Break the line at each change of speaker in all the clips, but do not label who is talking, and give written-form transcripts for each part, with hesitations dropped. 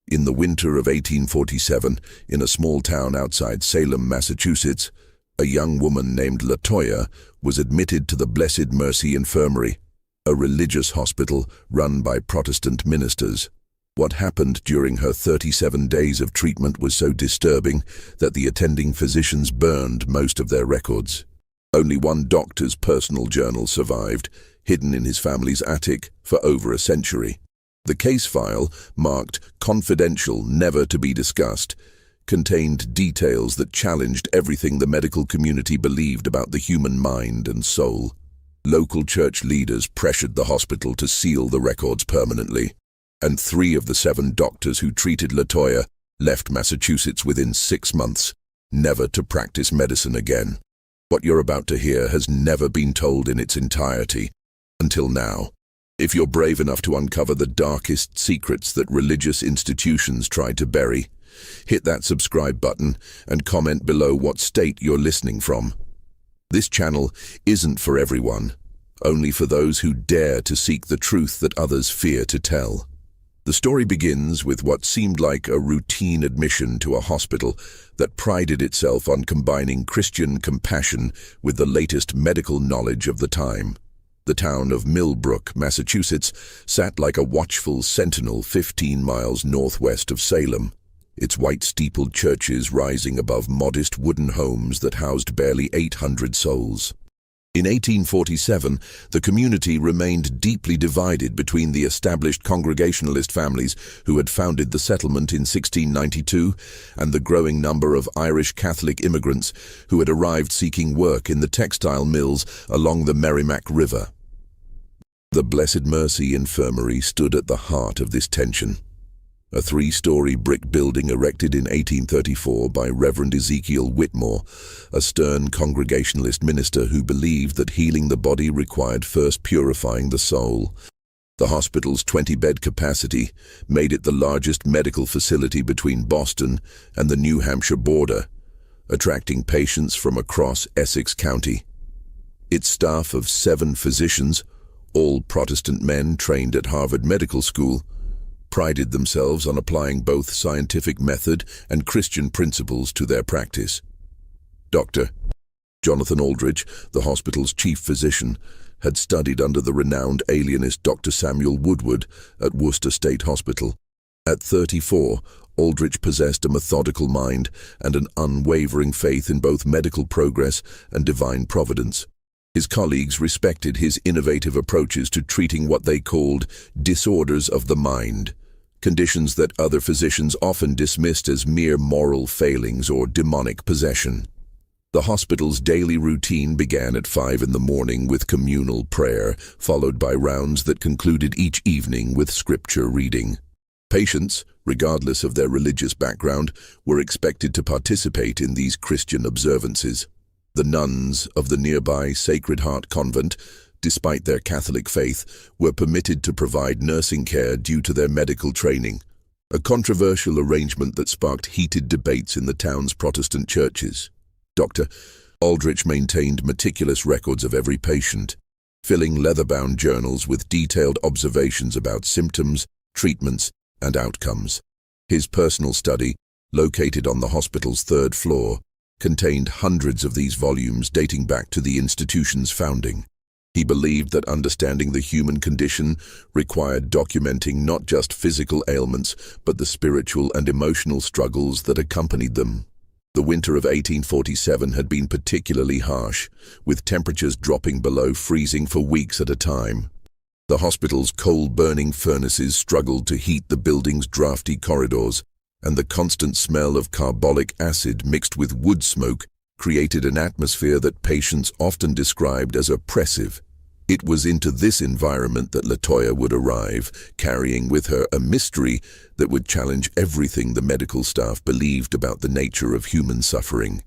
In the winter of 1847, in a small town outside Salem, Massachusetts, a young woman named Latoya was admitted to the Blessed Mercy Infirmary, a religious hospital run by Protestant ministers. What happened during her 37 days of treatment was so disturbing that the attending physicians burned most of their records. Only one doctor's personal journal survived, hidden in his family's attic for over a century. The case file, marked "confidential, never to be discussed," contained details that challenged everything the medical community believed about the human mind and soul. Local church leaders pressured the hospital to seal the records permanently, and 3 of the 7 doctors who treated Latoya left Massachusetts within 6 months, never to practice medicine again. What you're about to hear has never been told in its entirety, until now. If you're brave enough to uncover the darkest secrets that religious institutions tried to bury, hit that subscribe button and comment below what state you're listening from. This channel isn't for everyone, only for those who dare to seek the truth that others fear to tell. The story begins with what seemed like a routine admission to a hospital that prided itself on combining Christian compassion with the latest medical knowledge of the time. The town of Millbrook, Massachusetts, sat like a watchful sentinel 15 miles northwest of Salem, its white-steepled churches rising above modest wooden homes that housed barely 800 souls. In 1847, the community remained deeply divided between the established Congregationalist families who had founded the settlement in 1692 and the growing number of Irish Catholic immigrants who had arrived seeking work in the textile mills along the Merrimack River. The Blessed Mercy Infirmary stood at the heart of this tension. A 3-story brick building erected in 1834 by Reverend Ezekiel Whitmore, a stern Congregationalist minister who believed that healing the body required first purifying the soul. The hospital's 20-bed capacity made it the largest medical facility between Boston and the New Hampshire border, attracting patients from across Essex County. Its staff of 7 physicians, all Protestant men trained at Harvard Medical School, prided themselves on applying both scientific method and Christian principles to their practice. Dr. Jonathan Aldrich, the hospital's chief physician, had studied under the renowned alienist Dr. Samuel Woodward at Worcester State Hospital. At 34, Aldrich possessed a methodical mind and an unwavering faith in both medical progress and divine providence. His colleagues respected his innovative approaches to treating what they called disorders of the mind, conditions that other physicians often dismissed as mere moral failings or demonic possession. The hospital's daily routine began at 5 in the morning with communal prayer, followed by rounds that concluded each evening with scripture reading. Patients, regardless of their religious background, were expected to participate in these Christian observances. The nuns of the nearby Sacred Heart Convent, despite their Catholic faith, were permitted to provide nursing care due to their medical training, a controversial arrangement that sparked heated debates in the town's Protestant churches. Dr. Aldrich maintained meticulous records of every patient, filling leather-bound journals with detailed observations about symptoms, treatments, and outcomes. His personal study, located on the hospital's 3rd floor, contained hundreds of these volumes dating back to the institution's founding. He believed that understanding the human condition required documenting not just physical ailments, but the spiritual and emotional struggles that accompanied them. The winter of 1847 had been particularly harsh, with temperatures dropping below freezing for weeks at a time. The hospital's coal-burning furnaces struggled to heat the building's drafty corridors, and the constant smell of carbolic acid mixed with wood smoke created an atmosphere that patients often described as oppressive. It was into this environment that Latoya would arrive, carrying with her a mystery that would challenge everything the medical staff believed about the nature of human suffering.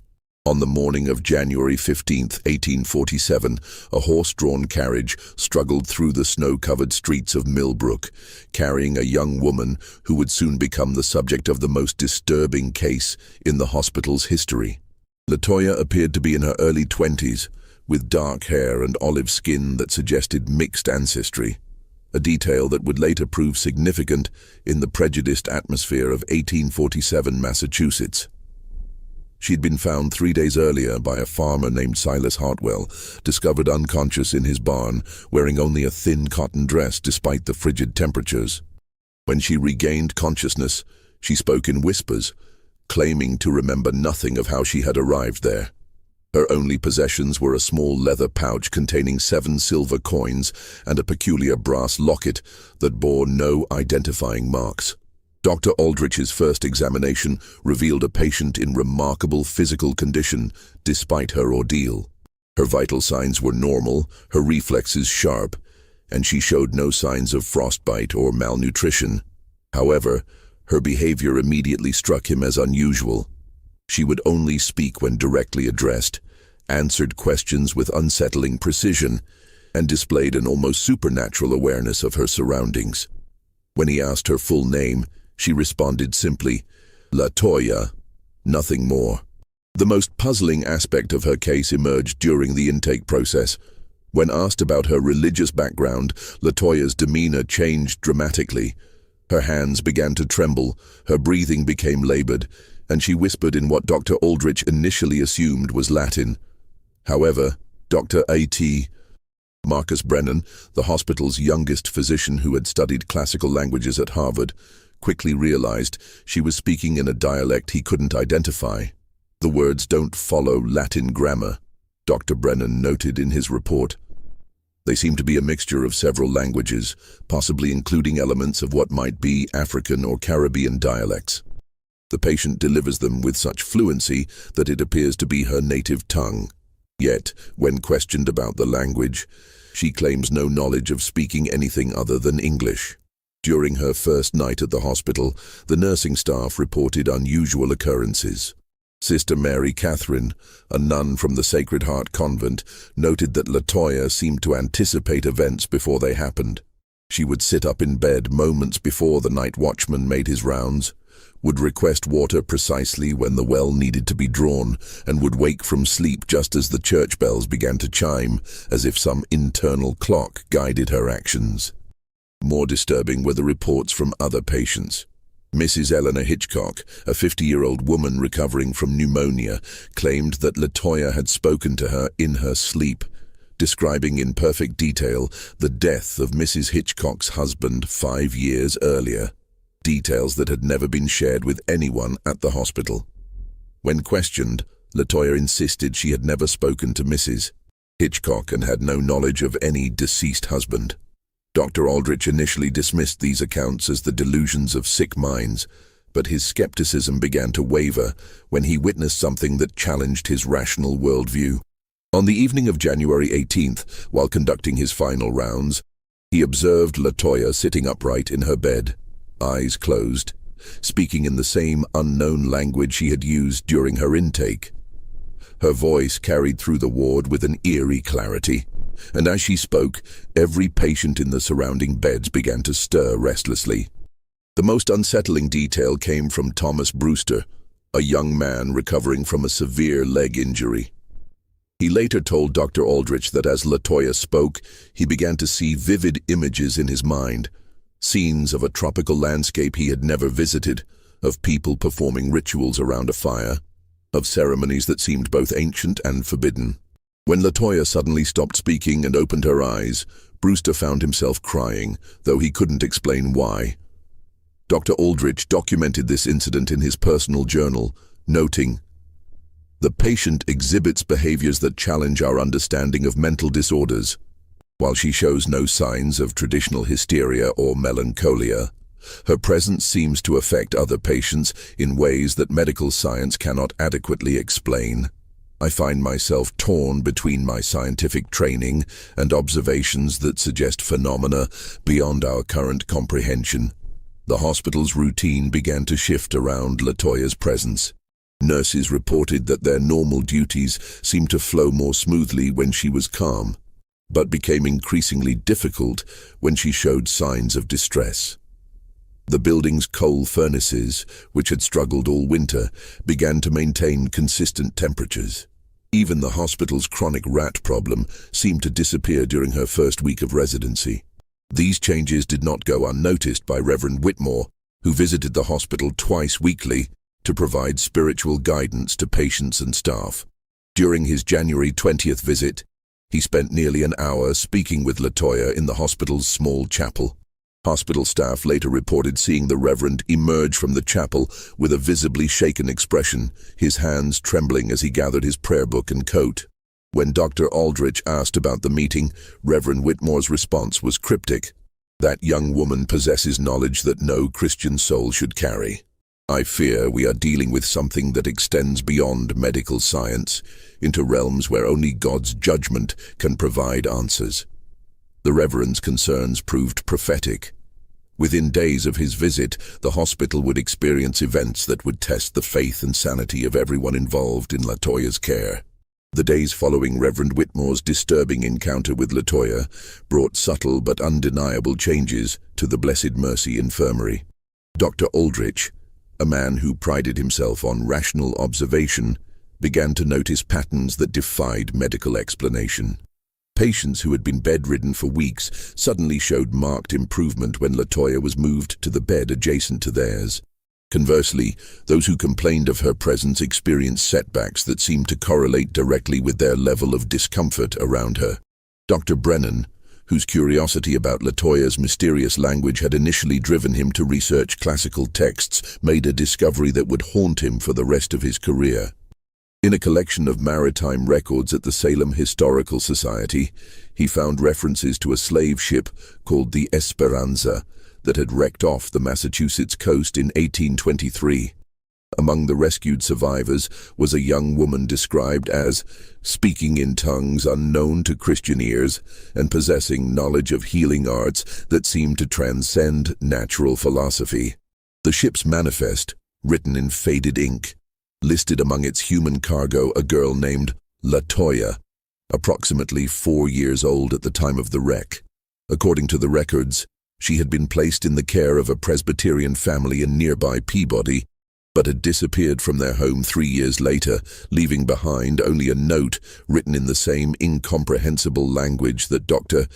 On the morning of January 15, 1847, a horse-drawn carriage struggled through the snow-covered streets of Millbrook, carrying a young woman who would soon become the subject of the most disturbing case in the hospital's history. Latoya appeared to be in her early 20s, with dark hair and olive skin that suggested mixed ancestry. a detail that would later prove significant in the prejudiced atmosphere of 1847 Massachusetts. She'd been found 3 days earlier by a farmer named Silas Hartwell, discovered unconscious in his barn, wearing only a thin cotton dress despite the frigid temperatures. When she regained consciousness, she spoke in whispers, claiming to remember nothing of how she had arrived there. Her only possessions were a small leather pouch containing 7 silver coins and a peculiar brass locket that bore no identifying marks. Dr. Aldrich's first examination revealed a patient in remarkable physical condition despite her ordeal. Her vital signs were normal, her reflexes sharp, and she showed no signs of frostbite or malnutrition. However, her behavior immediately struck him as unusual. She would only speak when directly addressed, answered questions with unsettling precision, and displayed an almost supernatural awareness of her surroundings. When he asked her full name, she responded simply, "Latoya," nothing more. The most puzzling aspect of her case emerged during the intake process. When asked about her religious background, Latoya's demeanor changed dramatically. Her hands began to tremble, her breathing became labored, and she whispered in what Dr. Aldrich initially assumed was Latin. However, Dr. A.T. Marcus Brennan, the hospital's youngest physician who had studied classical languages at Harvard, quickly realized she was speaking in a dialect he couldn't identify. "The words don't follow Latin grammar," Dr. Brennan noted in his report. "They seem to be a mixture of several languages, possibly including elements of what might be African or Caribbean dialects. The patient delivers them with such fluency that it appears to be her native tongue. Yet, when questioned about the language, she claims no knowledge of speaking anything other than English." During her first night at the hospital, the nursing staff reported unusual occurrences. Sister Mary Catherine, a nun from the Sacred Heart Convent, noted that Latoya seemed to anticipate events before they happened. She would sit up in bed moments before the night watchman made his rounds, would request water precisely when the well needed to be drawn, and would wake from sleep just as the church bells began to chime, as if some internal clock guided her actions. More disturbing were the reports from other patients. Mrs. Eleanor Hitchcock, a 50-year-old woman recovering from pneumonia, claimed that Latoya had spoken to her in her sleep, describing in perfect detail the death of Mrs. Hitchcock's husband 5 years earlier, details that had never been shared with anyone at the hospital. When questioned, Latoya insisted she had never spoken to Mrs. Hitchcock and had no knowledge of any deceased husband. Dr. Aldrich initially dismissed these accounts as the delusions of sick minds, but his skepticism began to waver when he witnessed something that challenged his rational worldview. On the evening of January 18th, while conducting his final rounds, he observed Latoya sitting upright in her bed, eyes closed, speaking in the same unknown language she had used during her intake. Her voice carried through the ward with an eerie clarity, and as she spoke, every patient in the surrounding beds began to stir restlessly. The most unsettling detail came from Thomas Brewster, a young man recovering from a severe leg injury. He later told Dr. Aldrich that as Latoya spoke, he began to see vivid images in his mind, scenes of a tropical landscape he had never visited, of people performing rituals around a fire, of ceremonies that seemed both ancient and forbidden. When Latoya suddenly stopped speaking and opened her eyes, Brewster found himself crying, though he couldn't explain why. Dr. Aldrich documented this incident in his personal journal, noting, "The patient exhibits behaviors that challenge our understanding of mental disorders. While she shows no signs of traditional hysteria or melancholia, her presence seems to affect other patients in ways that medical science cannot adequately explain. I find myself torn between my scientific training and observations that suggest phenomena beyond our current comprehension." The hospital's routine began to shift around Latoya's presence. Nurses reported that their normal duties seemed to flow more smoothly when she was calm, but became increasingly difficult when she showed signs of distress. The building's coal furnaces, which had struggled all winter, began to maintain consistent temperatures. Even the hospital's chronic rat problem seemed to disappear during her first week of residency. These changes did not go unnoticed by Reverend Whitmore, who visited the hospital twice weekly to provide spiritual guidance to patients and staff. During his January 20th visit, he spent nearly an hour speaking with Latoya in the hospital's small chapel. Hospital staff later reported seeing the Reverend emerge from the chapel with a visibly shaken expression, his hands trembling as he gathered his prayer book and coat. When Dr. Aldrich asked about the meeting, Reverend Whitmore's response was cryptic. "That young woman possesses knowledge that no Christian soul should carry. I fear we are dealing with something that extends beyond medical science, into realms where only God's judgment can provide answers." The Reverend's concerns proved prophetic. Within days of his visit, the hospital would experience events that would test the faith and sanity of everyone involved in Latoya's care. The days following Reverend Whitmore's disturbing encounter with Latoya brought subtle but undeniable changes to the Blessed Mercy Infirmary. Dr. Aldrich, a man who prided himself on rational observation, began to notice patterns that defied medical explanation. Patients who had been bedridden for weeks suddenly showed marked improvement when Latoya was moved to the bed adjacent to theirs. Conversely, those who complained of her presence experienced setbacks that seemed to correlate directly with their level of discomfort around her. Dr. Brennan, whose curiosity about Latoya's mysterious language had initially driven him to research classical texts, made a discovery that would haunt him for the rest of his career. In a collection of maritime records at the Salem Historical Society, he found references to a slave ship called the Esperanza that had wrecked off the Massachusetts coast in 1823. Among the rescued survivors was a young woman described as speaking in tongues unknown to Christian ears and possessing knowledge of healing arts that seemed to transcend natural philosophy. The ship's manifest, written in faded ink, listed among its human cargo a girl named Latoya, approximately 4 years old at the time of the wreck. According to the records, she had been placed in the care of a Presbyterian family in nearby Peabody, but had disappeared from their home 3 years later, leaving behind only a note written in the same incomprehensible language that Dr.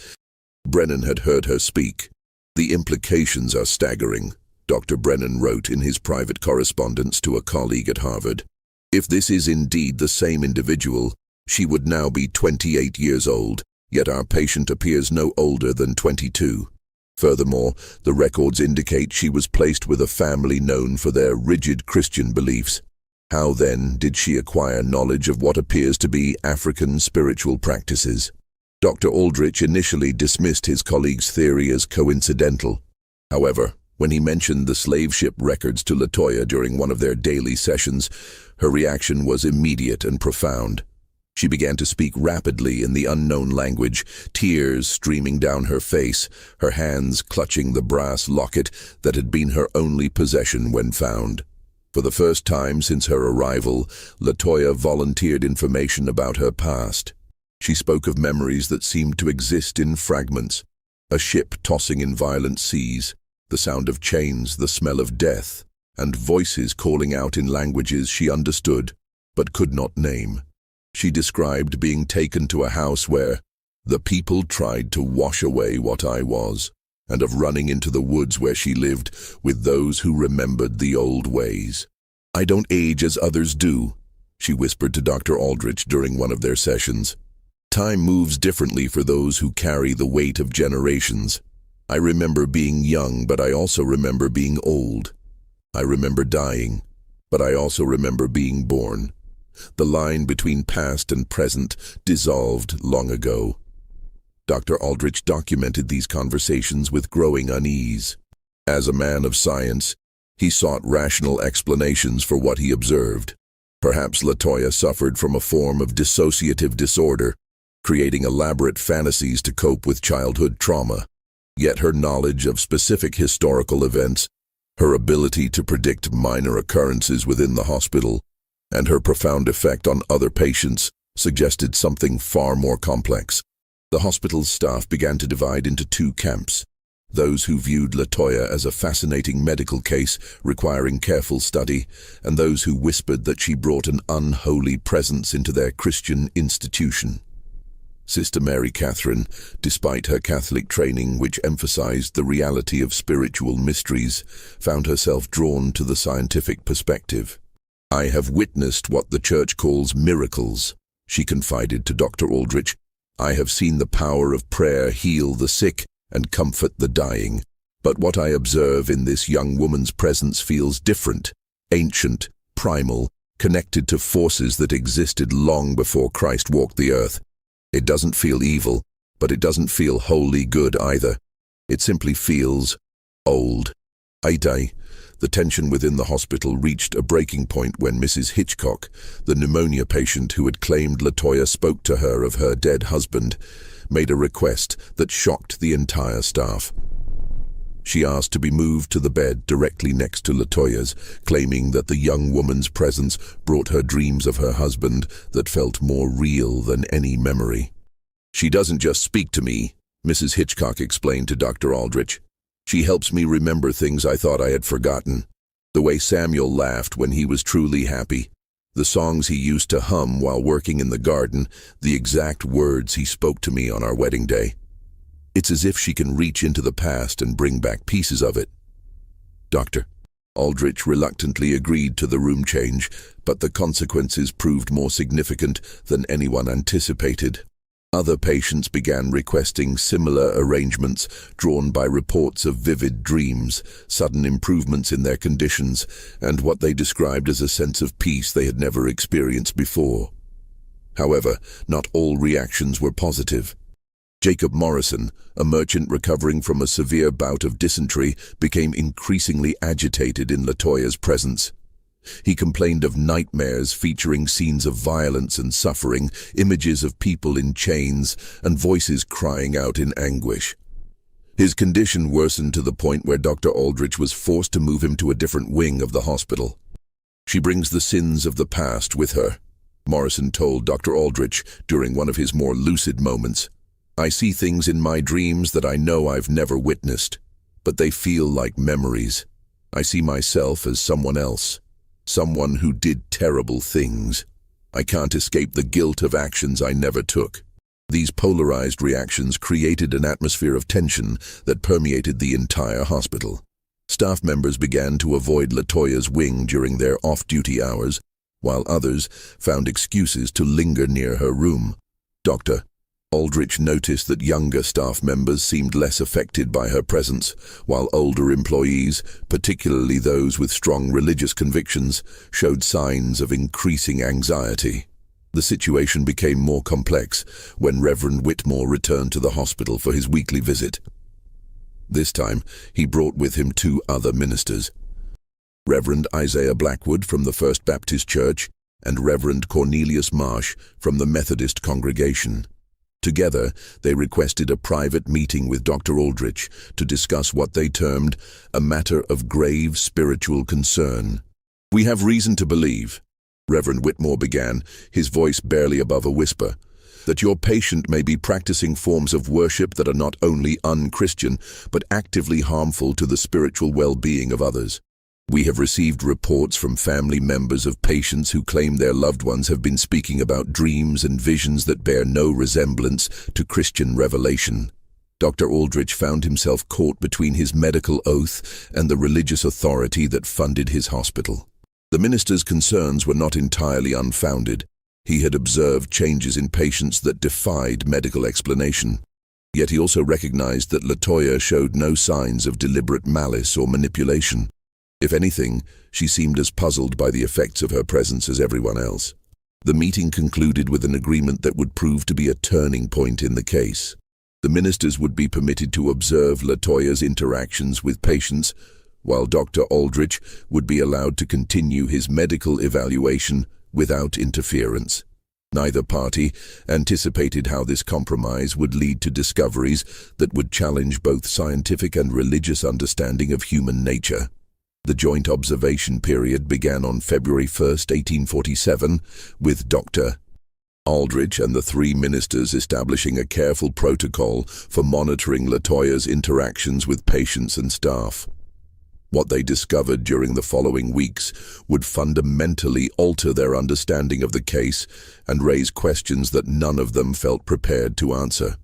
Brennan had heard her speak. "The implications are staggering," Dr. Brennan wrote in his private correspondence to a colleague at Harvard. "If this is indeed the same individual, she would now be 28 years old, yet our patient appears no older than 22. Furthermore, the records indicate she was placed with a family known for their rigid Christian beliefs. How then did she acquire knowledge of what appears to be African spiritual practices?" Dr. Aldrich initially dismissed his colleague's theory as coincidental. However, when he mentioned the slave ship records to Latoya during one of their daily sessions, her reaction was immediate and profound. She began to speak rapidly in the unknown language, tears streaming down her face, her hands clutching the brass locket that had been her only possession when found. For the first time since her arrival, Latoya volunteered information about her past. She spoke of memories that seemed to exist in fragments, a ship tossing in violent seas, the sound of chains, the smell of death, and voices calling out in languages she understood but could not name. She described being taken to a house where the people tried to wash away what I was, and of running into the woods where she lived with those who remembered the old ways. "I don't age as others do," she whispered to Dr. Aldrich during one of their sessions. "Time moves differently for those who carry the weight of generations. I remember being young, but I also remember being old. I remember dying, but I also remember being born. The line between past and present dissolved long ago." Dr. Aldrich documented these conversations with growing unease. As a man of science, he sought rational explanations for what he observed. Perhaps Latoya suffered from a form of dissociative disorder, creating elaborate fantasies to cope with childhood trauma. Yet her knowledge of specific historical events, her ability to predict minor occurrences within the hospital, and her profound effect on other patients suggested something far more complex. The hospital's staff began to divide into two camps: those who viewed Latoya as a fascinating medical case requiring careful study, and those who whispered that she brought an unholy presence into their Christian institution. Sister Mary Catherine, despite her Catholic training which emphasized the reality of spiritual mysteries, found herself drawn to the scientific perspective. "I have witnessed what the Church calls miracles," she confided to Dr. Aldrich. "I have seen the power of prayer heal the sick and comfort the dying. But what I observe in this young woman's presence feels different, ancient, primal, connected to forces that existed long before Christ walked the earth. It doesn't feel evil, but it doesn't feel wholly good either. It simply feels old." The tension within the hospital reached a breaking point when Mrs. Hitchcock, the pneumonia patient who had claimed Latoya spoke to her of her dead husband, made a request that shocked the entire staff. She asked to be moved to the bed directly next to Latoya's, claiming that the young woman's presence brought her dreams of her husband that felt more real than any memory. "She doesn't just speak to me," Mrs. Hitchcock explained to Dr. Aldrich. "She helps me remember things I thought I had forgotten. The way Samuel laughed when he was truly happy, the songs he used to hum while working in the garden, the exact words he spoke to me on our wedding day. It's as if she can reach into the past and bring back pieces of it." Dr. Aldrich reluctantly agreed to the room change, but the consequences proved more significant than anyone anticipated. Other patients began requesting similar arrangements, drawn by reports of vivid dreams, sudden improvements in their conditions, and what they described as a sense of peace they had never experienced before. However, not all reactions were positive. Jacob Morrison, a merchant recovering from a severe bout of dysentery, became increasingly agitated in Latoya's presence. He complained of nightmares featuring scenes of violence and suffering, images of people in chains, and voices crying out in anguish. His condition worsened to the point where Dr. Aldrich was forced to move him to a different wing of the hospital. "She brings the sins of the past with her," Morrison told Dr. Aldrich during one of his more lucid moments. "I see things in my dreams that I know I've never witnessed, but they feel like memories. I see myself as someone else, someone who did terrible things. I can't escape the guilt of actions I never took." These polarized reactions created an atmosphere of tension that permeated the entire hospital. Staff members began to avoid Latoya's wing during their off-duty hours, while others found excuses to linger near her room. Dr. Aldrich noticed that younger staff members seemed less affected by her presence, while older employees, particularly those with strong religious convictions, showed signs of increasing anxiety. The situation became more complex when Reverend Whitmore returned to the hospital for his weekly visit. This time, he brought with him 2 other ministers, Reverend Isaiah Blackwood from the First Baptist Church and Reverend Cornelius Marsh from the Methodist congregation. Together, they requested a private meeting with Dr. Aldrich to discuss what they termed a matter of grave spiritual concern. "We have reason to believe," Reverend Whitmore began, his voice barely above a whisper, "that your patient may be practicing forms of worship that are not only un-Christian, but actively harmful to the spiritual well-being of others. We have received reports from family members of patients who claim their loved ones have been speaking about dreams and visions that bear no resemblance to Christian revelation." Dr. Aldrich found himself caught between his medical oath and the religious authority that funded his hospital. The minister's concerns were not entirely unfounded. He had observed changes in patients that defied medical explanation. Yet he also recognized that Latoya showed no signs of deliberate malice or manipulation. If anything, she seemed as puzzled by the effects of her presence as everyone else. The meeting concluded with an agreement that would prove to be a turning point in the case. The ministers would be permitted to observe Latoya's interactions with patients, while Dr. Aldrich would be allowed to continue his medical evaluation without interference. Neither party anticipated how this compromise would lead to discoveries that would challenge both scientific and religious understanding of human nature. The joint observation period began on February 1, 1847, with Dr. Aldrich and the 3 ministers establishing a careful protocol for monitoring Latoya's interactions with patients and staff. What they discovered during the following weeks would fundamentally alter their understanding of the case and raise questions that none of them felt prepared to answer.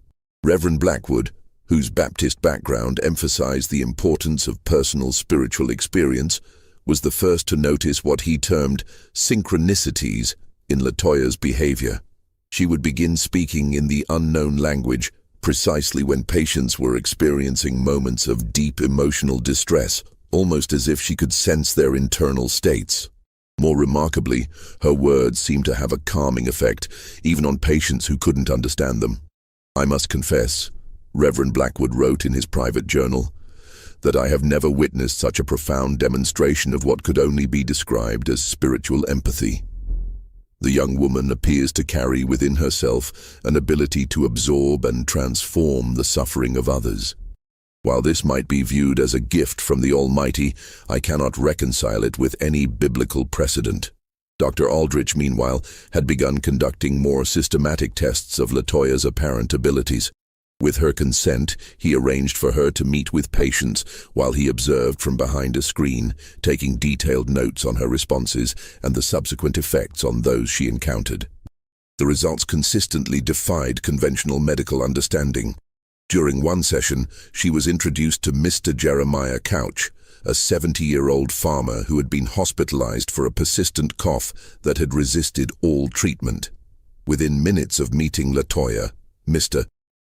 Reverend Blackwood, whose Baptist background emphasized the importance of personal spiritual experience, was the first to notice what he termed synchronicities in Latoya's behavior. She would begin speaking in the unknown language precisely when patients were experiencing moments of deep emotional distress, almost as if she could sense their internal states. More remarkably, her words seemed to have a calming effect, even on patients who couldn't understand them. "I must confess," Reverend Blackwood wrote in his private journal, "that I have never witnessed such a profound demonstration of what could only be described as spiritual empathy. The young woman appears to carry within herself an ability to absorb and transform the suffering of others. While this might be viewed as a gift from the Almighty, I cannot reconcile it with any biblical precedent." Dr. Aldrich, meanwhile, had begun conducting more systematic tests of Latoya's apparent abilities. With her consent, he arranged for her to meet with patients while he observed from behind a screen, taking detailed notes on her responses and the subsequent effects on those she encountered. The results consistently defied conventional medical understanding. During one session, she was introduced to Mr. Jeremiah Couch, a 70-year-old farmer who had been hospitalized for a persistent cough that had resisted all treatment. Within minutes of meeting Latoya, Mr.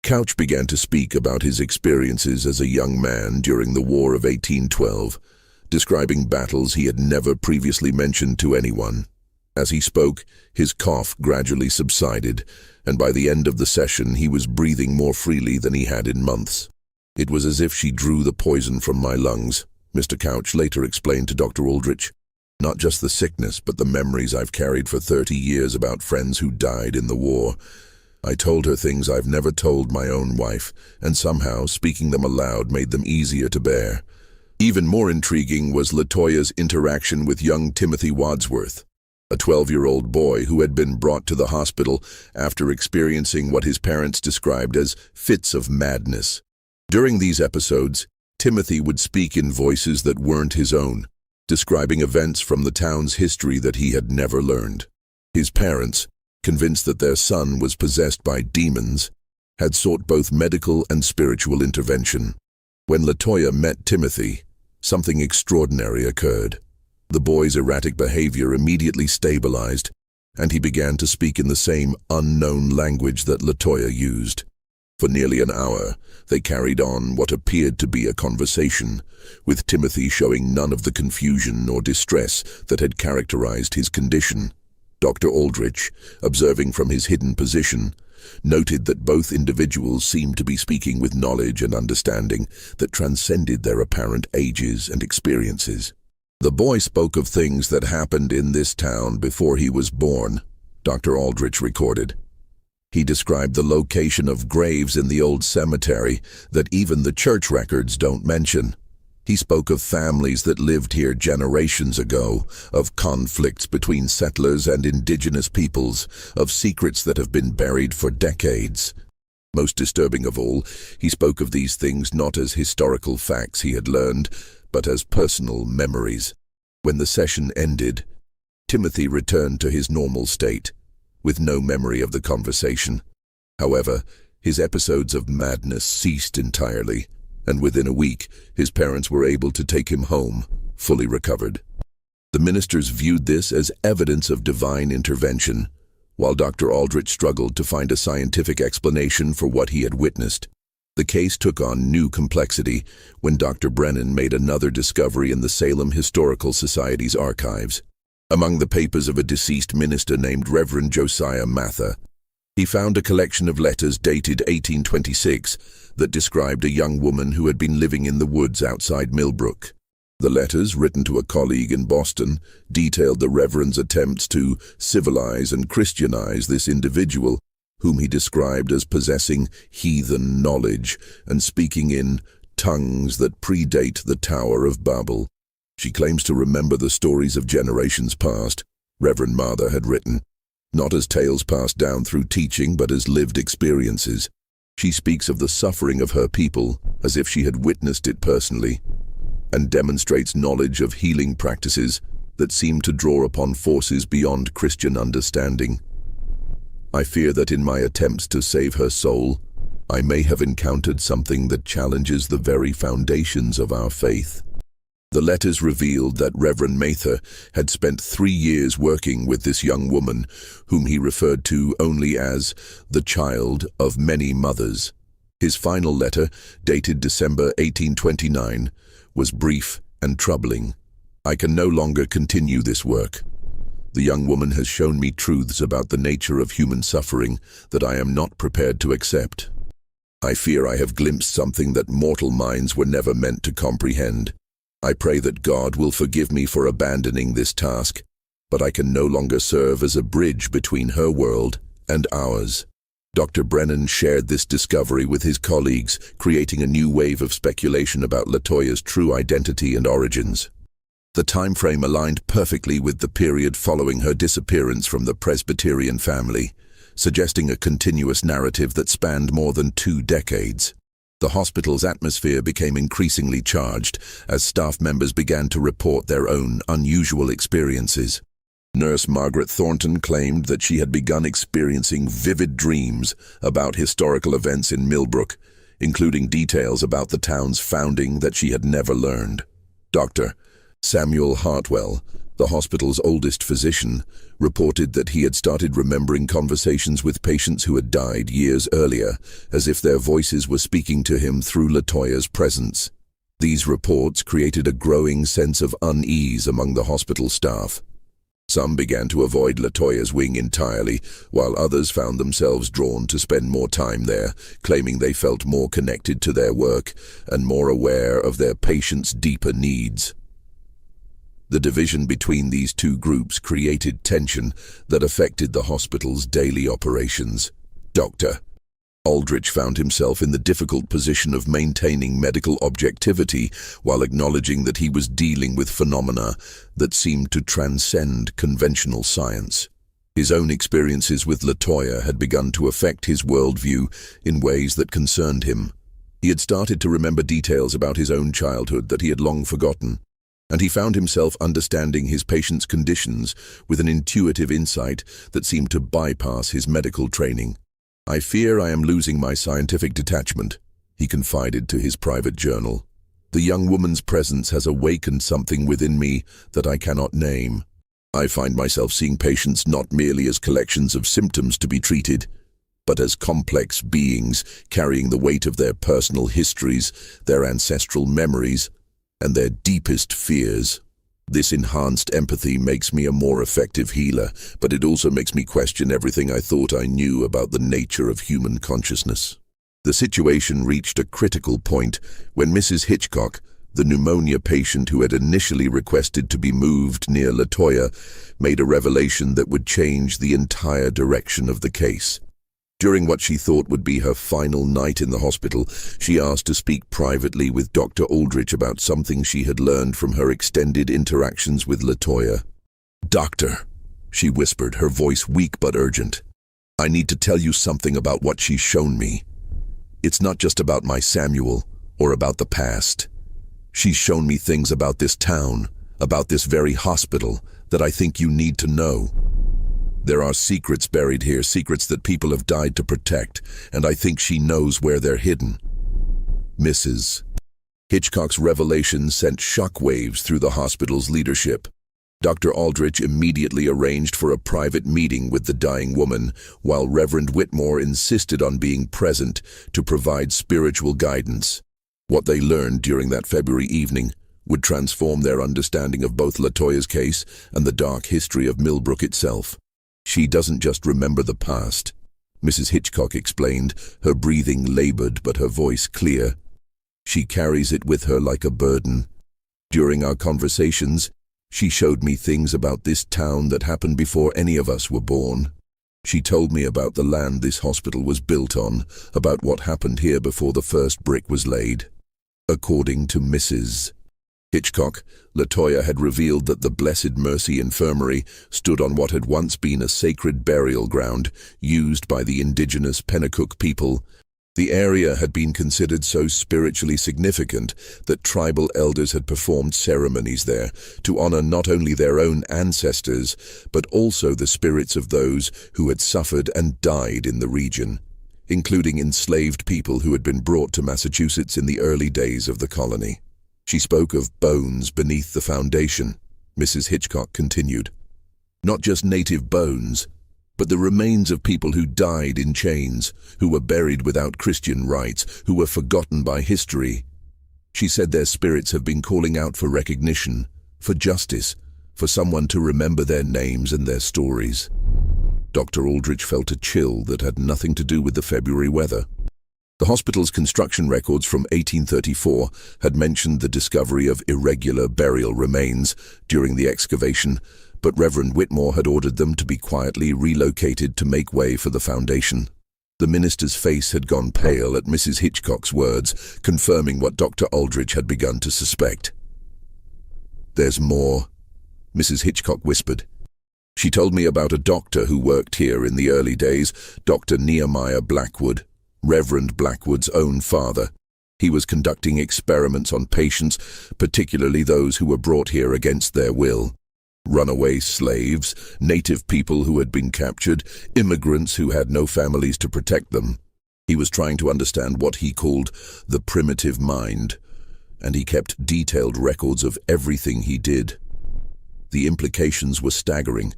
Couch began to speak about his experiences as a young man during the War of 1812, describing battles he had never previously mentioned to anyone. As he spoke, his cough gradually subsided, and by the end of the session he was breathing more freely than he had in months. "It was as if she drew the poison from my lungs," Mr. Couch later explained to Dr. Aldrich. "Not just the sickness, but the memories I've carried for 30 years about friends who died in the war. I told her things I've never told my own wife, and somehow speaking them aloud made them easier to bear." Even more intriguing was Latoya's interaction with young Timothy Wadsworth, a 12-year-old boy who had been brought to the hospital after experiencing what his parents described as fits of madness. During these episodes, Timothy would speak in voices that weren't his own, describing events from the town's history that he had never learned. His parents, convinced that their son was possessed by demons, had sought both medical and spiritual intervention. When Latoya met Timothy, something extraordinary occurred. The boy's erratic behavior immediately stabilized, and he began to speak in the same unknown language that Latoya used. For nearly an hour, they carried on what appeared to be a conversation, with Timothy showing none of the confusion or distress that had characterized his condition. Dr. Aldrich, observing from his hidden position, noted that both individuals seemed to be speaking with knowledge and understanding that transcended their apparent ages and experiences. "The boy spoke of things that happened in this town before he was born," Dr. Aldrich recorded. "He described the location of graves in the old cemetery that even the church records don't mention. He spoke of families that lived here generations ago, of conflicts between settlers and indigenous peoples, of secrets that have been buried for decades. Most disturbing of all, he spoke of these things not as historical facts he had learned, but as personal memories." When the session ended, Timothy returned to his normal state, with no memory of the conversation. However, his episodes of madness ceased entirely, and within a week, his parents were able to take him home, fully recovered. The ministers viewed this as evidence of divine intervention, while Dr. Aldrich struggled to find a scientific explanation for what he had witnessed. The case took on new complexity when Dr. Brennan made another discovery in the Salem Historical Society's archives. Among the papers of a deceased minister named Reverend Josiah Mather, he found a collection of letters dated 1826 that described a young woman who had been living in the woods outside Millbrook. The letters, written to a colleague in Boston, detailed the Reverend's attempts to civilize and Christianize this individual, whom he described as possessing heathen knowledge and speaking in tongues that predate the Tower of Babel. "She claims to remember the stories of generations past," Reverend Mather had written, "not as tales passed down through teaching but as lived experiences. She speaks of the suffering of her people as if she had witnessed it personally. and demonstrates knowledge of healing practices that seem to draw upon forces beyond Christian understanding. I fear that in my attempts to save her soul, I may have encountered something that challenges the very foundations of our faith. The letters revealed that Reverend Mather had spent 3 years working with this young woman, whom he referred to only as the child of many mothers. His final letter, dated December 1829, was brief and troubling. I can no longer continue this work. The young woman has shown me truths about the nature of human suffering that I am not prepared to accept. I fear I have glimpsed something that mortal minds were never meant to comprehend. I pray that God will forgive me for abandoning this task, but I can no longer serve as a bridge between her world and ours. Dr. Brennan shared this discovery with his colleagues, creating a new wave of speculation about Latoya's true identity and origins. The time frame aligned perfectly with the period following her disappearance from the Presbyterian family, suggesting a continuous narrative that spanned more than 2 decades. The hospital's atmosphere became increasingly charged as staff members began to report their own unusual experiences. Nurse Margaret Thornton claimed that she had begun experiencing vivid dreams about historical events in Millbrook, including details about the town's founding that she had never learned. Dr. Samuel Hartwell, the hospital's oldest physician, reported that he had started remembering conversations with patients who had died years earlier, as if their voices were speaking to him through Latoya's presence. These reports created a growing sense of unease among the hospital staff. Some began to avoid Latoya's wing entirely, while others found themselves drawn to spend more time there, claiming they felt more connected to their work and more aware of their patients' deeper needs. The division between these two groups created tension that affected the hospital's daily operations. Dr. Aldrich found himself in the difficult position of maintaining medical objectivity while acknowledging that he was dealing with phenomena that seemed to transcend conventional science. His own experiences with Latoya had begun to affect his worldview in ways that concerned him. He had started to remember details about his own childhood that he had long forgotten, and he found himself understanding his patients' conditions with an intuitive insight that seemed to bypass his medical training. "I fear I am losing my scientific detachment," he confided to his private journal. "The young woman's presence has awakened something within me that I cannot name. I find myself seeing patients not merely as collections of symptoms to be treated, but as complex beings carrying the weight of their personal histories, their ancestral memories, and their deepest fears. This enhanced empathy makes me a more effective healer, but it also makes me question everything I thought I knew about the nature of human consciousness." The situation reached a critical point when Mrs. Hitchcock, the pneumonia patient who had initially requested to be moved near Latoya, made a revelation that would change the entire direction of the case. During what she thought would be her final night in the hospital, she asked to speak privately with Dr. Aldrich about something she had learned from her extended interactions with Latoya. "Doctor," she whispered, her voice weak but urgent, "I need to tell you something about what she's shown me. It's not just about my Samuel or about the past. She's shown me things about this town, about this very hospital, that I think you need to know. There are secrets buried here, secrets that people have died to protect, and I think she knows where they're hidden." Mrs. Hitchcock's revelation sent shockwaves through the hospital's leadership. Dr. Aldrich immediately arranged for a private meeting with the dying woman, while Reverend Whitmore insisted on being present to provide spiritual guidance. What they learned during that February evening would transform their understanding of both Latoya's case and the dark history of Millbrook itself. "She doesn't just remember the past," Mrs. Hitchcock explained, her breathing labored but her voice clear. "She carries it with her like a burden. During our conversations, she showed me things about this town that happened before any of us were born. She told me about the land this hospital was built on, about what happened here before the first brick was laid." According to Mrs. Hitchcock, Latoya had revealed that the Blessed Mercy Infirmary stood on what had once been a sacred burial ground used by the indigenous Pennacook people The area had been considered so spiritually significant that tribal elders had performed ceremonies there to honor not only their own ancestors, but also the spirits of those who had suffered and died in the region, including enslaved people who had been brought to Massachusetts in the early days of the colony. She spoke of bones beneath the foundation. Mrs. Hitchcock continued. Not just native bones, but the remains of people who died in chains, who were buried without Christian rites, who were forgotten by history. She said their spirits have been calling out for recognition, for justice, for someone to remember their names and their stories. Dr. Aldrich felt a chill that had nothing to do with the February weather. The hospital's construction records from 1834 had mentioned the discovery of irregular burial remains during the excavation, but Reverend Whitmore had ordered them to be quietly relocated to make way for the foundation. The minister's face had gone pale at Mrs. Hitchcock's words, confirming what Dr. Aldrich had begun to suspect. "There's more," Mrs. Hitchcock whispered. "She told me about a doctor who worked here in the early days, Dr. Nehemiah Blackwood, Reverend Blackwood's own father. He was conducting experiments on patients, particularly those who were brought here against their will. Runaway slaves, native people who had been captured, immigrants who had no families to protect them. He was trying to understand what he called the primitive mind, and he kept detailed records of everything he did. The implications were staggering.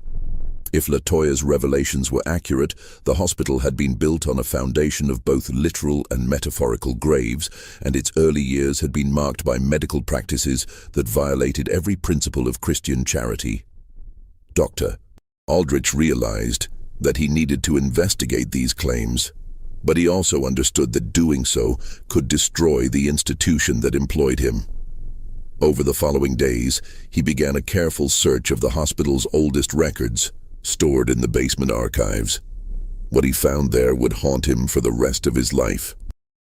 If Latoya's revelations were accurate, the hospital had been built on a foundation of both literal and metaphorical graves, and its early years had been marked by medical practices that violated every principle of Christian charity. Dr. Aldrich realized that he needed to investigate these claims, but he also understood that doing so could destroy the institution that employed him. Over the following days, he began a careful search of the hospital's oldest records, stored in the basement archives. What he found there would haunt him for the rest of his life.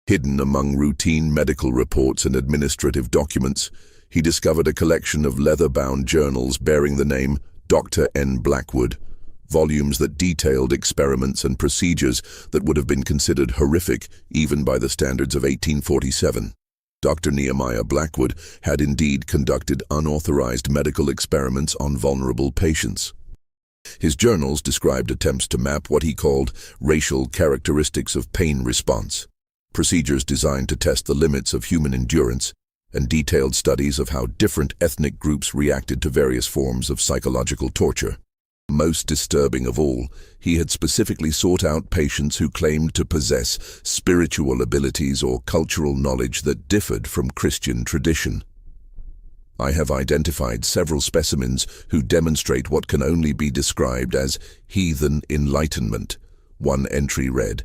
Hidden among routine medical reports and administrative documents, he discovered a collection of leather-bound journals bearing the name Dr. N. Blackwood, volumes that detailed experiments and procedures that would have been considered horrific even by the standards of 1847. Dr. Nehemiah Blackwood had indeed conducted unauthorized medical experiments on vulnerable patients. His journals described attempts to map what he called racial characteristics of pain response, procedures designed to test the limits of human endurance, and detailed studies of how different ethnic groups reacted to various forms of psychological torture. Most disturbing of all, he had specifically sought out patients who claimed to possess spiritual abilities or cultural knowledge that differed from Christian tradition. "I have identified several specimens who demonstrate what can only be described as heathen enlightenment," one entry read.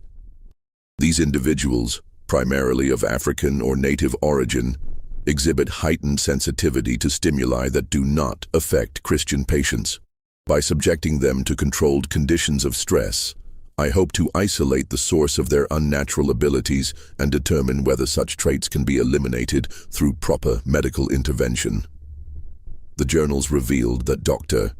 "These individuals, primarily of African or native origin, exhibit heightened sensitivity to stimuli that do not affect Christian patients. By subjecting them to controlled conditions of stress, I hope to isolate the source of their unnatural abilities and determine whether such traits can be eliminated through proper medical intervention." The journals revealed that Dr.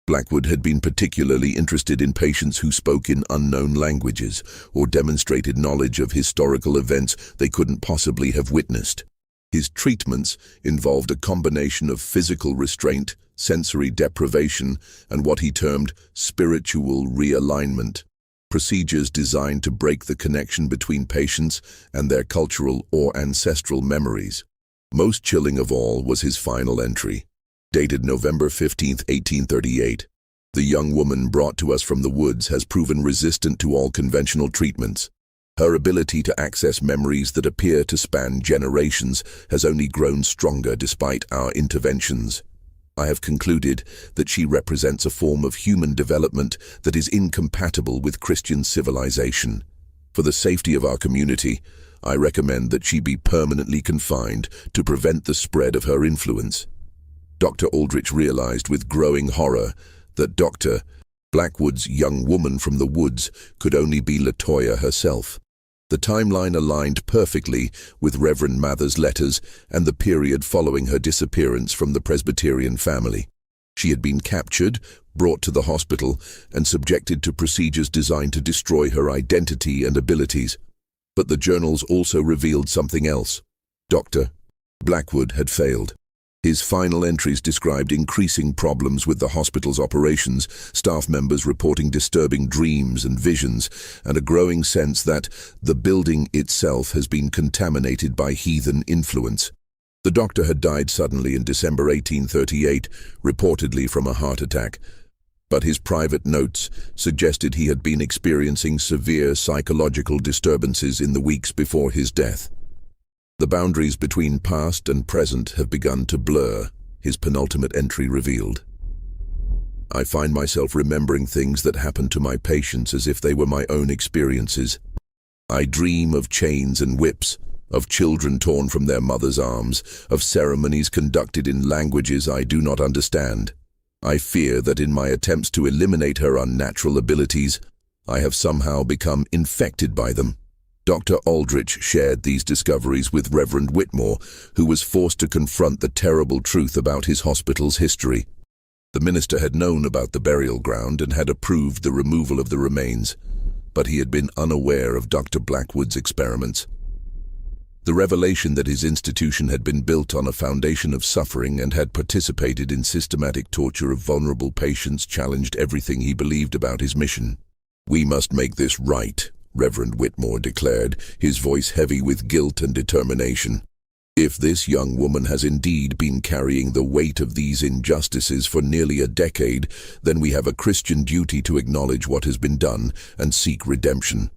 Blackwood had been particularly interested in patients who spoke in unknown languages or demonstrated knowledge of historical events they couldn't possibly have witnessed. His treatments involved a combination of physical restraint, sensory deprivation, and what he termed spiritual realignment, procedures designed to break the connection between patients and their cultural or ancestral memories. Most chilling of all was his final entry, dated November 15, 1838. "The young woman brought to us from the woods has proven resistant to all conventional treatments. Her ability to access memories that appear to span generations has only grown stronger despite our interventions. I have concluded that she represents a form of human development that is incompatible with Christian civilization. For the safety of our community, I recommend that she be permanently confined to prevent the spread of her influence." Dr. Aldrich realized with growing horror that Dr. Blackwood's young woman from the woods could only be Latoya herself. The timeline aligned perfectly with Reverend Mather's letters and the period following her disappearance from the Presbyterian family. She had been captured, brought to the hospital, and subjected to procedures designed to destroy her identity and abilities. But the journals also revealed something else. Dr. Blackwood had failed. His final entries described increasing problems with the hospital's operations, staff members reporting disturbing dreams and visions, and a growing sense that the building itself has been contaminated by heathen influence. The doctor had died suddenly in December 1838, reportedly from a heart attack, but his private notes suggested he had been experiencing severe psychological disturbances in the weeks before his death. The boundaries between past and present have begun to blur, his penultimate entry revealed. I find myself remembering things that happened to my patients as if they were my own experiences. I dream of chains and whips, of children torn from their mothers' arms, of ceremonies conducted in languages I do not understand. I fear that in my attempts to eliminate her unnatural abilities, I have somehow become infected by them. Dr. Aldrich shared these discoveries with Reverend Whitmore, who was forced to confront the terrible truth about his hospital's history. The minister had known about the burial ground and had approved the removal of the remains, but he had been unaware of Dr. Blackwood's experiments. The revelation that his institution had been built on a foundation of suffering and had participated in systematic torture of vulnerable patients challenged everything he believed about his mission. "We must make this right," Reverend Whitmore declared, his voice heavy with guilt and determination. "If this young woman has indeed been carrying the weight of these injustices for nearly a decade, then we have a Christian duty to acknowledge what has been done and seek redemption."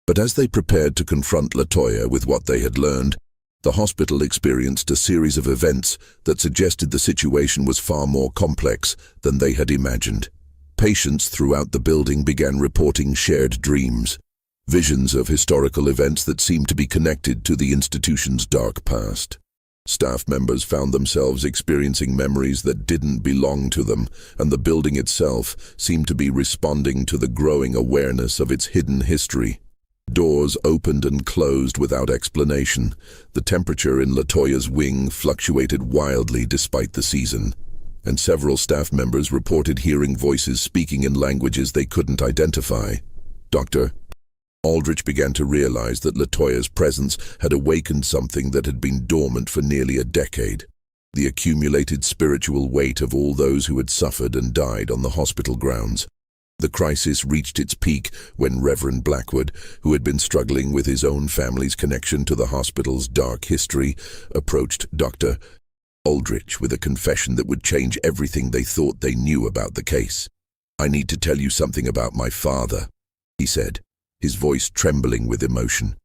But as they prepared to confront Latoya with what they had learned, the hospital experienced a series of events that suggested the situation was far more complex than they had imagined. Patients throughout the building began reporting shared dreams, visions of historical events that seemed to be connected to the institution's dark past. Staff members found themselves experiencing memories that didn't belong to them, and the building itself seemed to be responding to the growing awareness of its hidden history. Doors opened and closed without explanation. The temperature in Latoya's wing fluctuated wildly despite the season, and several staff members reported hearing voices speaking in languages they couldn't identify. Dr. Aldrich began to realize that Latoya's presence had awakened something that had been dormant for nearly a decade. The accumulated spiritual weight of all those who had suffered and died on the hospital grounds. The crisis reached its peak when Reverend Blackwood, who had been struggling with his own family's connection to the hospital's dark history, approached Dr. Aldrich with a confession that would change everything they thought they knew about the case. "I need to tell you something about my father," he said, his voice trembling with emotion.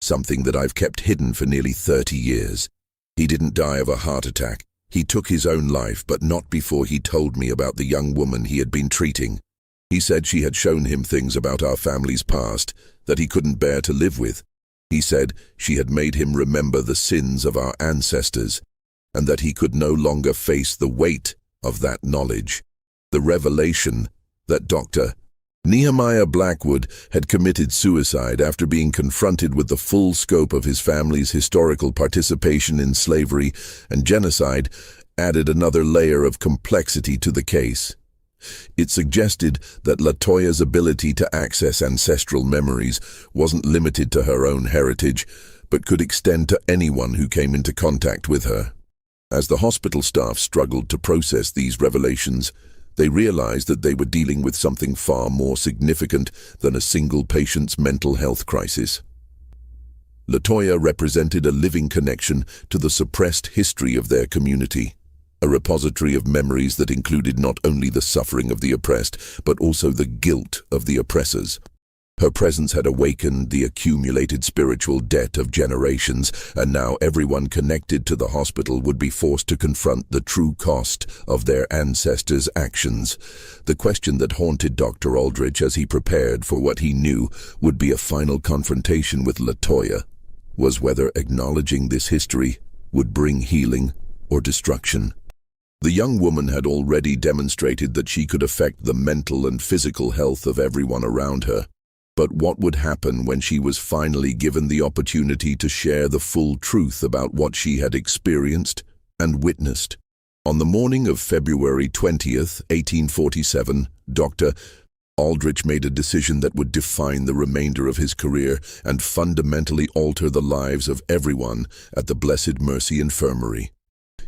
"Something that I've kept hidden for nearly 30 years. He didn't die of a heart attack. He took his own life, but not before he told me about the young woman he had been treating. He said she had shown him things about our family's past that he couldn't bear to live with. He said she had made him remember the sins of our ancestors, and that he could no longer face the weight of that knowledge. The revelation that Dr. Nehemiah Blackwood had committed suicide after being confronted with the full scope of his family's historical participation in slavery and genocide added another layer of complexity to the case. It suggested that Latoya's ability to access ancestral memories wasn't limited to her own heritage, but could extend to anyone who came into contact with her. As the hospital staff struggled to process these revelations, they realized that they were dealing with something far more significant than a single patient's mental health crisis. Latoya represented a living connection to the suppressed history of their community, a repository of memories that included not only the suffering of the oppressed, but also the guilt of the oppressors. Her presence had awakened the accumulated spiritual debt of generations, and now everyone connected to the hospital would be forced to confront the true cost of their ancestors' actions. The question that haunted Dr. Aldrich as he prepared for what he knew would be a final confrontation with Latoya was whether acknowledging this history would bring healing or destruction. The young woman had already demonstrated that she could affect the mental and physical health of everyone around her. But what would happen when she was finally given the opportunity to share the full truth about what she had experienced and witnessed? On the morning of February 20th, 1847, Dr. Aldrich made a decision that would define the remainder of his career and fundamentally alter the lives of everyone at the Blessed Mercy Infirmary.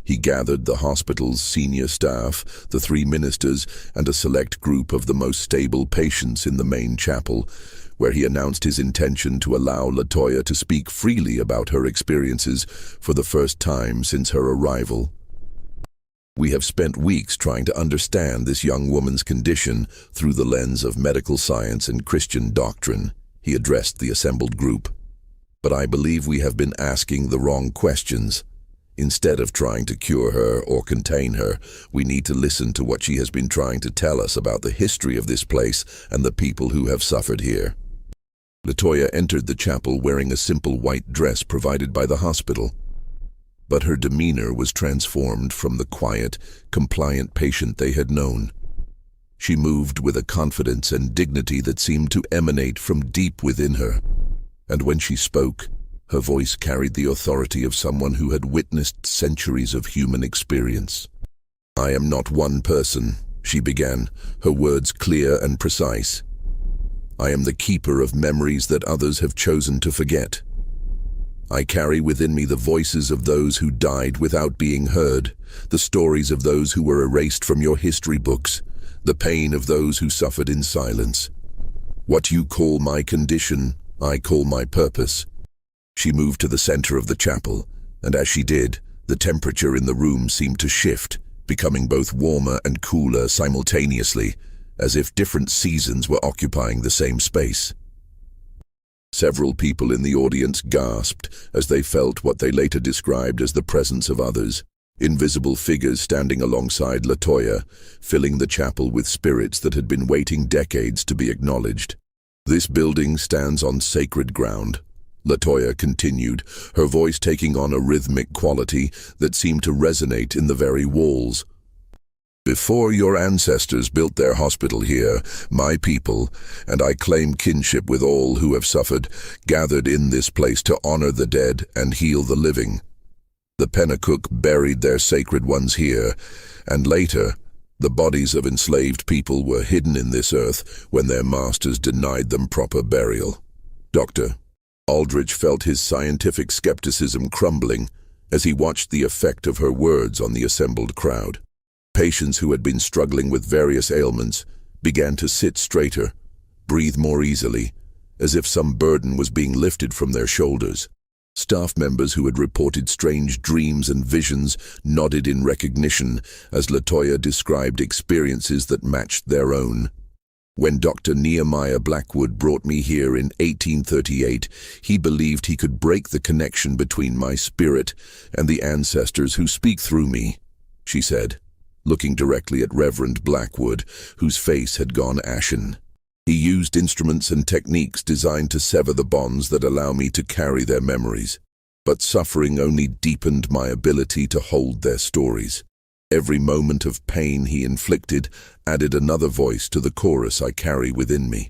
He gathered the hospital's senior staff, the 3 ministers, and a select group of the most stable patients in the main chapel, where he announced his intention to allow Latoya to speak freely about her experiences for the first time since her arrival. "We have spent weeks trying to understand this young woman's condition through the lens of medical science and Christian doctrine," he addressed the assembled group. "But I believe we have been asking the wrong questions. Instead of trying to cure her or contain her, we need to listen to what she has been trying to tell us about the history of this place and the people who have suffered here." Latoya entered the chapel wearing a simple white dress provided by the hospital. But her demeanor was transformed from the quiet, compliant patient they had known. She moved with a confidence and dignity that seemed to emanate from deep within her. And when she spoke, her voice carried the authority of someone who had witnessed centuries of human experience. "I am not one person," she began, her words clear and precise. "I am the keeper of memories that others have chosen to forget. I carry within me the voices of those who died without being heard, the stories of those who were erased from your history books, the pain of those who suffered in silence. What you call my condition, I call my purpose." She moved to the center of the chapel, and as she did, the temperature in the room seemed to shift, becoming both warmer and cooler simultaneously, as if different seasons were occupying the same space. Several people in the audience gasped as they felt what they later described as the presence of others, invisible figures standing alongside Latoya, filling the chapel with spirits that had been waiting decades to be acknowledged. "This building stands on sacred ground," Latoya continued, her voice taking on a rhythmic quality that seemed to resonate in the very walls. "Before your ancestors built their hospital here, my people, and I claim kinship with all who have suffered, gathered in this place to honor the dead and heal the living. The Pennacook buried their sacred ones here, and later, the bodies of enslaved people were hidden in this earth when their masters denied them proper burial." Dr. Aldrich felt his scientific skepticism crumbling as he watched the effect of her words on the assembled crowd. Patients who had been struggling with various ailments began to sit straighter, breathe more easily, as if some burden was being lifted from their shoulders. Staff members who had reported strange dreams and visions nodded in recognition as Latoya described experiences that matched their own. "When Dr. Nehemiah Blackwood brought me here in 1838, he believed he could break the connection between my spirit and the ancestors who speak through me," she said, looking directly at Reverend Blackwood, whose face had gone ashen. "He used instruments and techniques designed to sever the bonds that allow me to carry their memories. But suffering only deepened my ability to hold their stories. Every moment of pain he inflicted added another voice to the chorus I carry within me."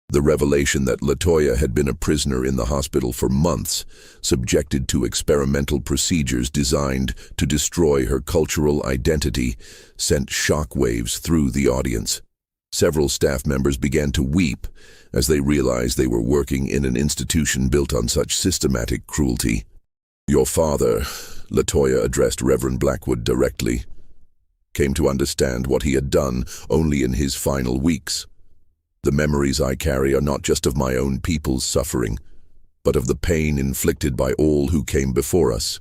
The revelation that Latoya had been a prisoner in the hospital for months, subjected to experimental procedures designed to destroy her cultural identity, sent shockwaves through the audience. Several staff members began to weep as they realized they were working in an institution built on such systematic cruelty. "Your father," Latoya addressed Reverend Blackwood directly, "came to understand what he had done only in his final weeks. The memories I carry are not just of my own people's suffering, but of the pain inflicted by all who came before us.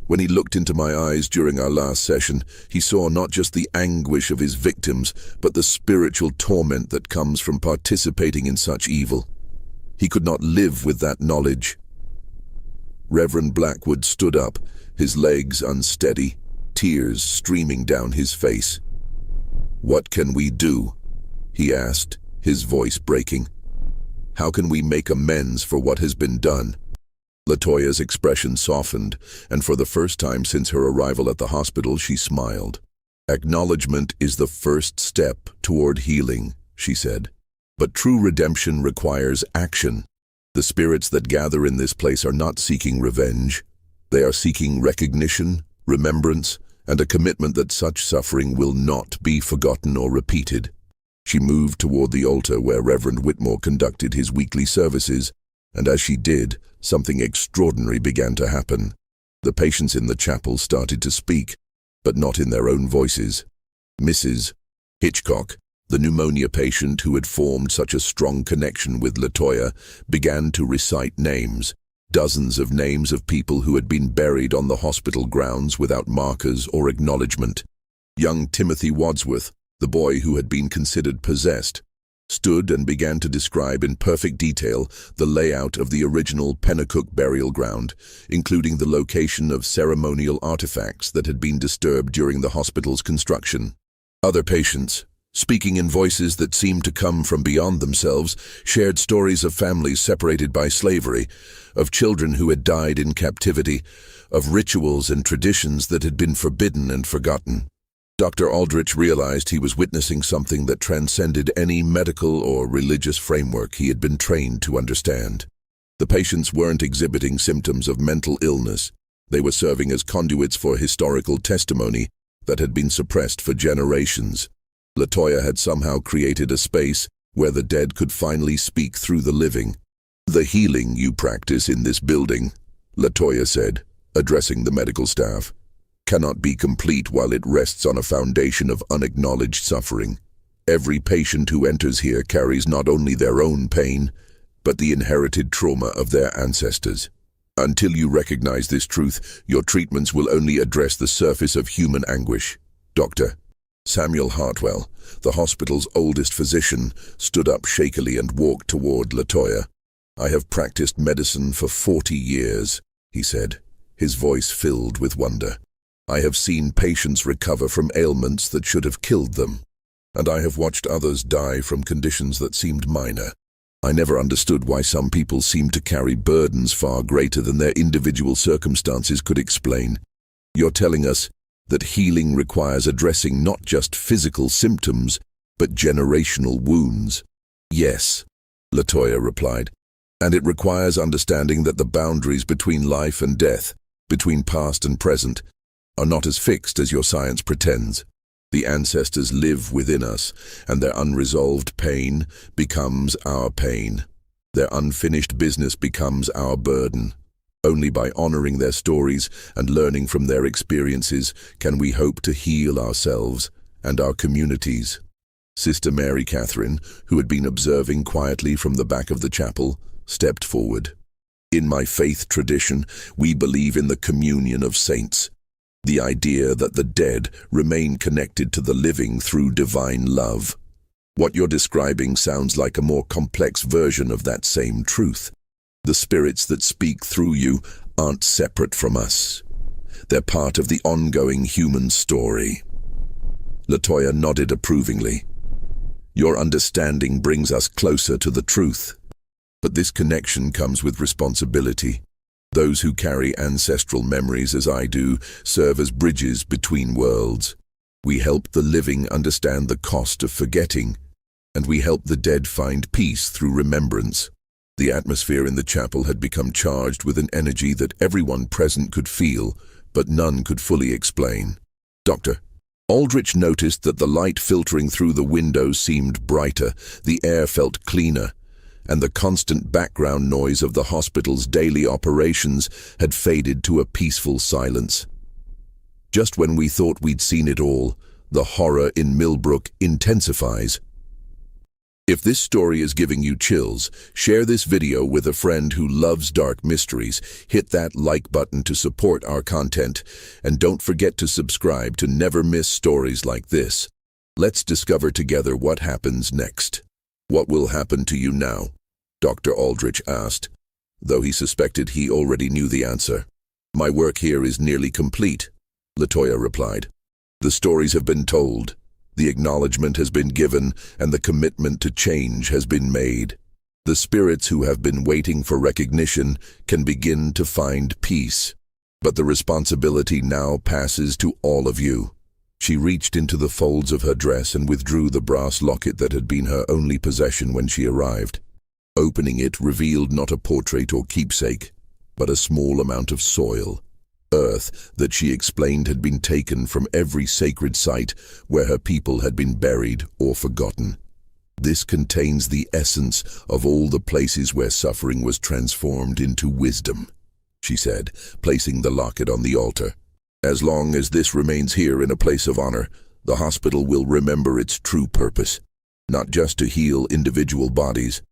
When he looked into my eyes during our last session, he saw not just the anguish of his victims, but the spiritual torment that comes from participating in such evil. He could not live with that knowledge." Reverend Blackwood stood up, his legs unsteady, tears streaming down his face. "What can we do?" he asked, his voice breaking. "How can we make amends for what has been done?" Latoya's expression softened, and for the first time since her arrival at the hospital, she smiled. "Acknowledgement is the first step toward healing," she said. "But true redemption requires action. The spirits that gather in this place are not seeking revenge. They are seeking recognition, remembrance, and a commitment that such suffering will not be forgotten or repeated." She moved toward the altar where Reverend Whitmore conducted his weekly services, and as she did, something extraordinary began to happen. The patients in the chapel started to speak, but not in their own voices. Mrs. Hitchcock, the pneumonia patient who had formed such a strong connection with Latoya, began to recite names, dozens of names of people who had been buried on the hospital grounds without markers or acknowledgement. Young Timothy Wadsworth, the boy who had been considered possessed, stood and began to describe in perfect detail the layout of the original Pennacook burial ground, including the location of ceremonial artifacts that had been disturbed during the hospital's construction. Other patients, speaking in voices that seemed to come from beyond themselves, shared stories of families separated by slavery, of children who had died in captivity, of rituals and traditions that had been forbidden and forgotten. Dr. Aldrich realized he was witnessing something that transcended any medical or religious framework he had been trained to understand. The patients weren't exhibiting symptoms of mental illness. They were serving as conduits for historical testimony that had been suppressed for generations. Latoya had somehow created a space where the dead could finally speak through the living. "The healing you practice in this building," Latoya said, addressing the medical staff, "cannot be complete while it rests on a foundation of unacknowledged suffering. Every patient who enters here carries not only their own pain, but the inherited trauma of their ancestors. Until you recognize this truth, your treatments will only address the surface of human anguish." Dr. Samuel Hartwell, the hospital's oldest physician, stood up shakily and walked toward Latoya. "I have practiced medicine for 40 years, he said, his voice filled with wonder. "I have seen patients recover from ailments that should have killed them, and I have watched others die from conditions that seemed minor. I never understood why some people seemed to carry burdens far greater than their individual circumstances could explain. You're telling us that healing requires addressing not just physical symptoms, but generational wounds." "Yes," Latoya replied, "and it requires understanding that the boundaries between life and death, between past and present, are not as fixed as your science pretends. The ancestors live within us, and their unresolved pain becomes our pain. Their unfinished business becomes our burden. Only by honoring their stories and learning from their experiences can we hope to heal ourselves and our communities." Sister Mary Catherine, who had been observing quietly from the back of the chapel, stepped forward. "In my faith tradition, we believe in the communion of saints. The idea that the dead remain connected to the living through divine love. What you're describing sounds like a more complex version of that same truth. The spirits that speak through you aren't separate from us. They're part of the ongoing human story." Latoya nodded approvingly. "Your understanding brings us closer to the truth. But this connection comes with responsibility. Those who carry ancestral memories, as I do, serve as bridges between worlds. We help the living understand the cost of forgetting, and we help the dead find peace through remembrance." The atmosphere in the chapel had become charged with an energy that everyone present could feel, but none could fully explain. Dr. Aldrich noticed that the light filtering through the windows seemed brighter, the air felt cleaner, and the constant background noise of the hospital's daily operations had faded to a peaceful silence. "Just when we thought we'd seen it all, the horror in Millbrook intensifies." If this story is giving you chills, share this video with a friend who loves dark mysteries, hit that like button to support our content, and don't forget to subscribe to never miss stories like this. Let's discover together what happens next. "What will happen to you now?" Dr. Aldrich asked, though he suspected he already knew the answer. "My work here is nearly complete," Latoya replied. "The stories have been told, the acknowledgement has been given, and the commitment to change has been made. The spirits who have been waiting for recognition can begin to find peace. But the responsibility now passes to all of you." She reached into the folds of her dress and withdrew the brass locket that had been her only possession when she arrived. Opening it revealed not a portrait or keepsake, but a small amount of soil, earth that she explained had been taken from every sacred site where her people had been buried or forgotten. This contains the essence of all the places where suffering was transformed into wisdom, she said, placing the locket on the altar. As long as this remains here in a place of honor, the hospital will remember its true purpose, not just to heal individual bodies,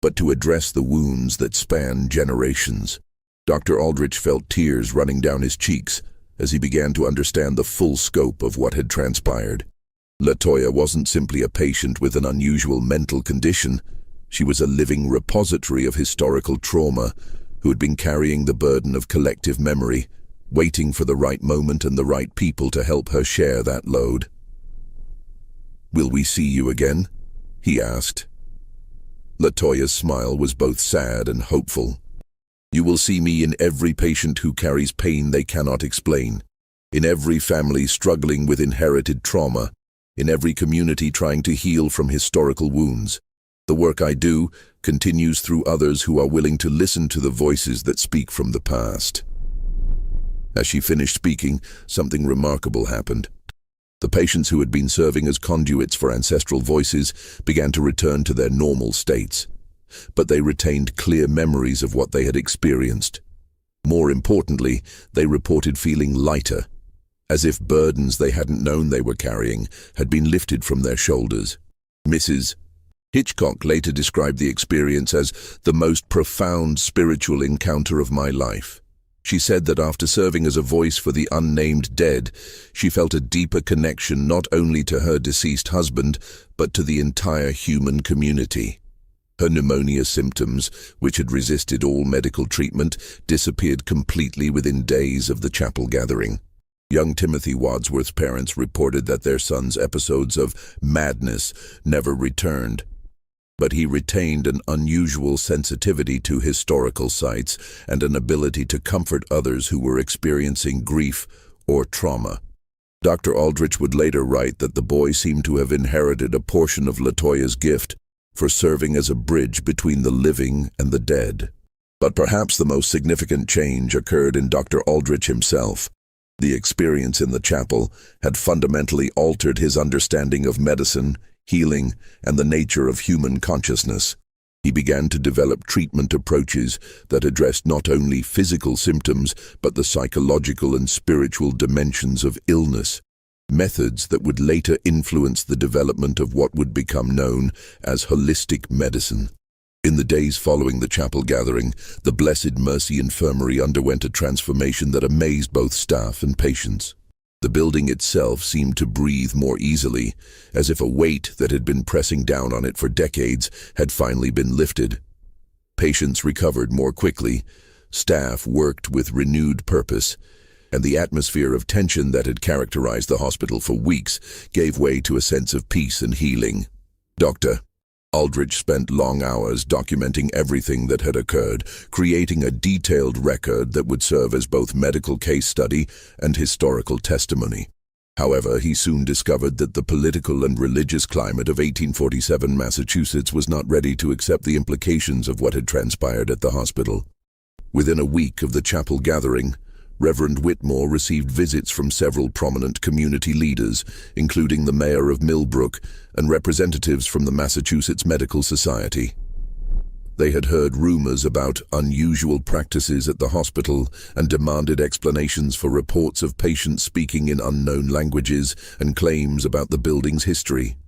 but to address the wounds that span generations. Dr. Aldrich felt tears running down his cheeks as he began to understand the full scope of what had transpired. Latoya wasn't simply a patient with an unusual mental condition. She was a living repository of historical trauma who had been carrying the burden of collective memory, waiting for the right moment and the right people to help her share that load. "Will we see you again?" he asked. Latoya's smile was both sad and hopeful. "You will see me in every patient who carries pain they cannot explain, in every family struggling with inherited trauma, in every community trying to heal from historical wounds. The work I do continues through others who are willing to listen to the voices that speak from the past." As she finished speaking, something remarkable happened. The patients who had been serving as conduits for ancestral voices began to return to their normal states, but they retained clear memories of what they had experienced. More importantly, they reported feeling lighter, as if burdens they hadn't known they were carrying had been lifted from their shoulders. Mrs. Hitchcock later described the experience as the most profound spiritual encounter of my life. She said that after serving as a voice for the unnamed dead, she felt a deeper connection not only to her deceased husband, but to the entire human community. Her pneumonia symptoms, which had resisted all medical treatment, disappeared completely within days of the chapel gathering. Young Timothy Wadsworth's parents reported that their son's episodes of madness never returned, but he retained an unusual sensitivity to historical sites and an ability to comfort others who were experiencing grief or trauma. Dr. Aldrich would later write that the boy seemed to have inherited a portion of Latoya's gift for serving as a bridge between the living and the dead. But perhaps the most significant change occurred in Dr. Aldrich himself. The experience in the chapel had fundamentally altered his understanding of medicine, healing, and the nature of human consciousness. He began to develop treatment approaches that addressed not only physical symptoms, but the psychological and spiritual dimensions of illness, methods that would later influence the development of what would become known as holistic medicine. In the days following the chapel gathering, the Blessed Mercy Infirmary underwent a transformation that amazed both staff and patients. The building itself seemed to breathe more easily, as if a weight that had been pressing down on it for decades had finally been lifted. Patients recovered more quickly, staff worked with renewed purpose, and the atmosphere of tension that had characterized the hospital for weeks gave way to a sense of peace and healing. Dr. Aldrich spent long hours documenting everything that had occurred, creating a detailed record that would serve as both medical case study and historical testimony. However, he soon discovered that the political and religious climate of 1847 Massachusetts was not ready to accept the implications of what had transpired at the hospital. Within a week of the chapel gathering, Reverend Whitmore received visits from several prominent community leaders, including the mayor of Millbrook and representatives from the Massachusetts Medical Society. They had heard rumors about unusual practices at the hospital and demanded explanations for reports of patients speaking in unknown languages and claims about the building's history.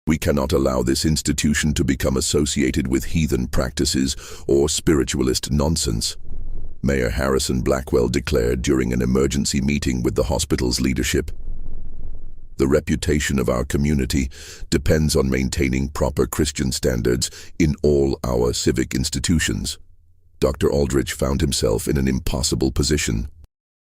"We cannot allow this institution to become associated with heathen practices or spiritualist nonsense," Mayor Harrison Blackwell declared during an emergency meeting with the hospital's leadership. "The reputation of our community depends on maintaining proper Christian standards in all our civic institutions." Dr. Aldrich found himself in an impossible position.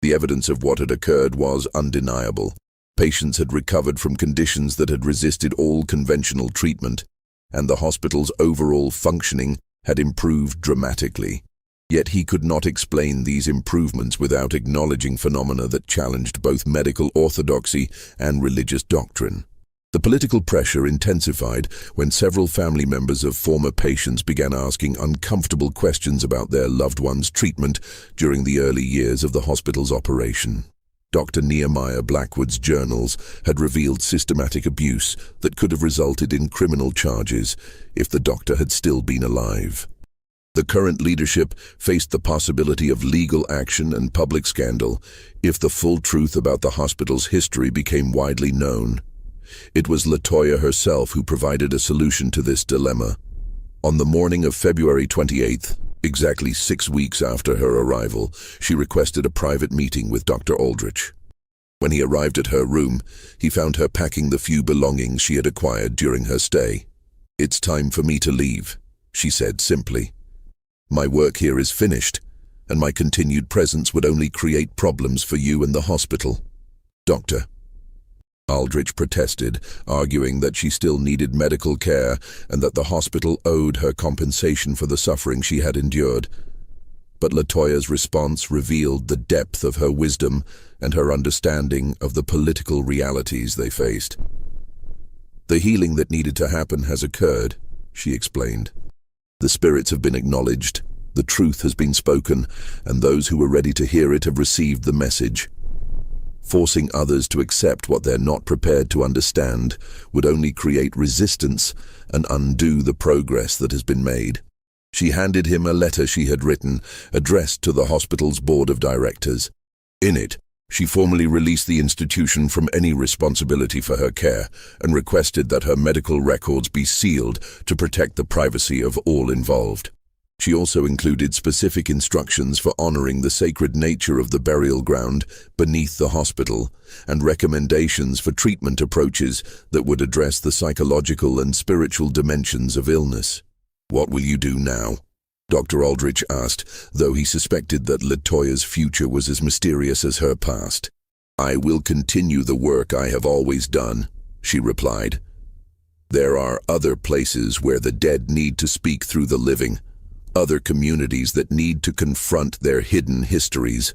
The evidence of what had occurred was undeniable. Patients had recovered from conditions that had resisted all conventional treatment, and the hospital's overall functioning had improved dramatically. Yet he could not explain these improvements without acknowledging phenomena that challenged both medical orthodoxy and religious doctrine. The political pressure intensified when several family members of former patients began asking uncomfortable questions about their loved ones' treatment during the early years of the hospital's operation. Dr. Nehemiah Blackwood's journals had revealed systematic abuse that could have resulted in criminal charges if the doctor had still been alive. The current leadership faced the possibility of legal action and public scandal if the full truth about the hospital's history became widely known. It was Latoya herself who provided a solution to this dilemma. On the morning of February 28th, exactly 6 weeks after her arrival, she requested a private meeting with Dr. Aldrich. When he arrived at her room, he found her packing the few belongings she had acquired during her stay. "It's time for me to leave," she said simply. "My work here is finished, and my continued presence would only create problems for you and the hospital." "Doctor," Aldrich protested, arguing that she still needed medical care and that the hospital owed her compensation for the suffering she had endured. But Latoya's response revealed the depth of her wisdom and her understanding of the political realities they faced. "The healing that needed to happen has occurred," she explained. "The spirits have been acknowledged, the truth has been spoken, and those who were ready to hear it have received the message. Forcing others to accept what they're not prepared to understand would only create resistance and undo the progress that has been made." She handed him a letter she had written, addressed to the hospital's board of directors. In it, she formally released the institution from any responsibility for her care and requested that her medical records be sealed to protect the privacy of all involved. She also included specific instructions for honoring the sacred nature of the burial ground beneath the hospital and recommendations for treatment approaches that would address the psychological and spiritual dimensions of illness. "What will you do now?" Dr. Aldrich asked, though he suspected that Latoya's future was as mysterious as her past. "I will continue the work I have always done," she replied. "There are other places where the dead need to speak through the living, other communities that need to confront their hidden histories.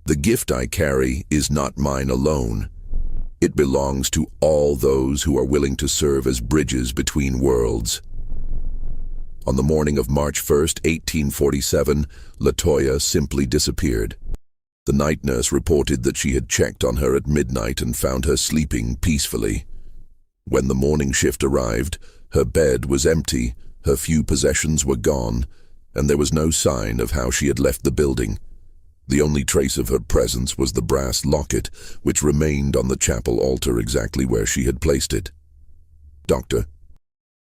The gift I carry is not mine alone. It belongs to all those who are willing to serve as bridges between worlds." On the morning of March 1st, 1847, Latoya simply disappeared. The night nurse reported that she had checked on her at midnight and found her sleeping peacefully. When the morning shift arrived, her bed was empty, her few possessions were gone, and there was no sign of how she had left the building. The only trace of her presence was the brass locket, which remained on the chapel altar exactly where she had placed it. Dr.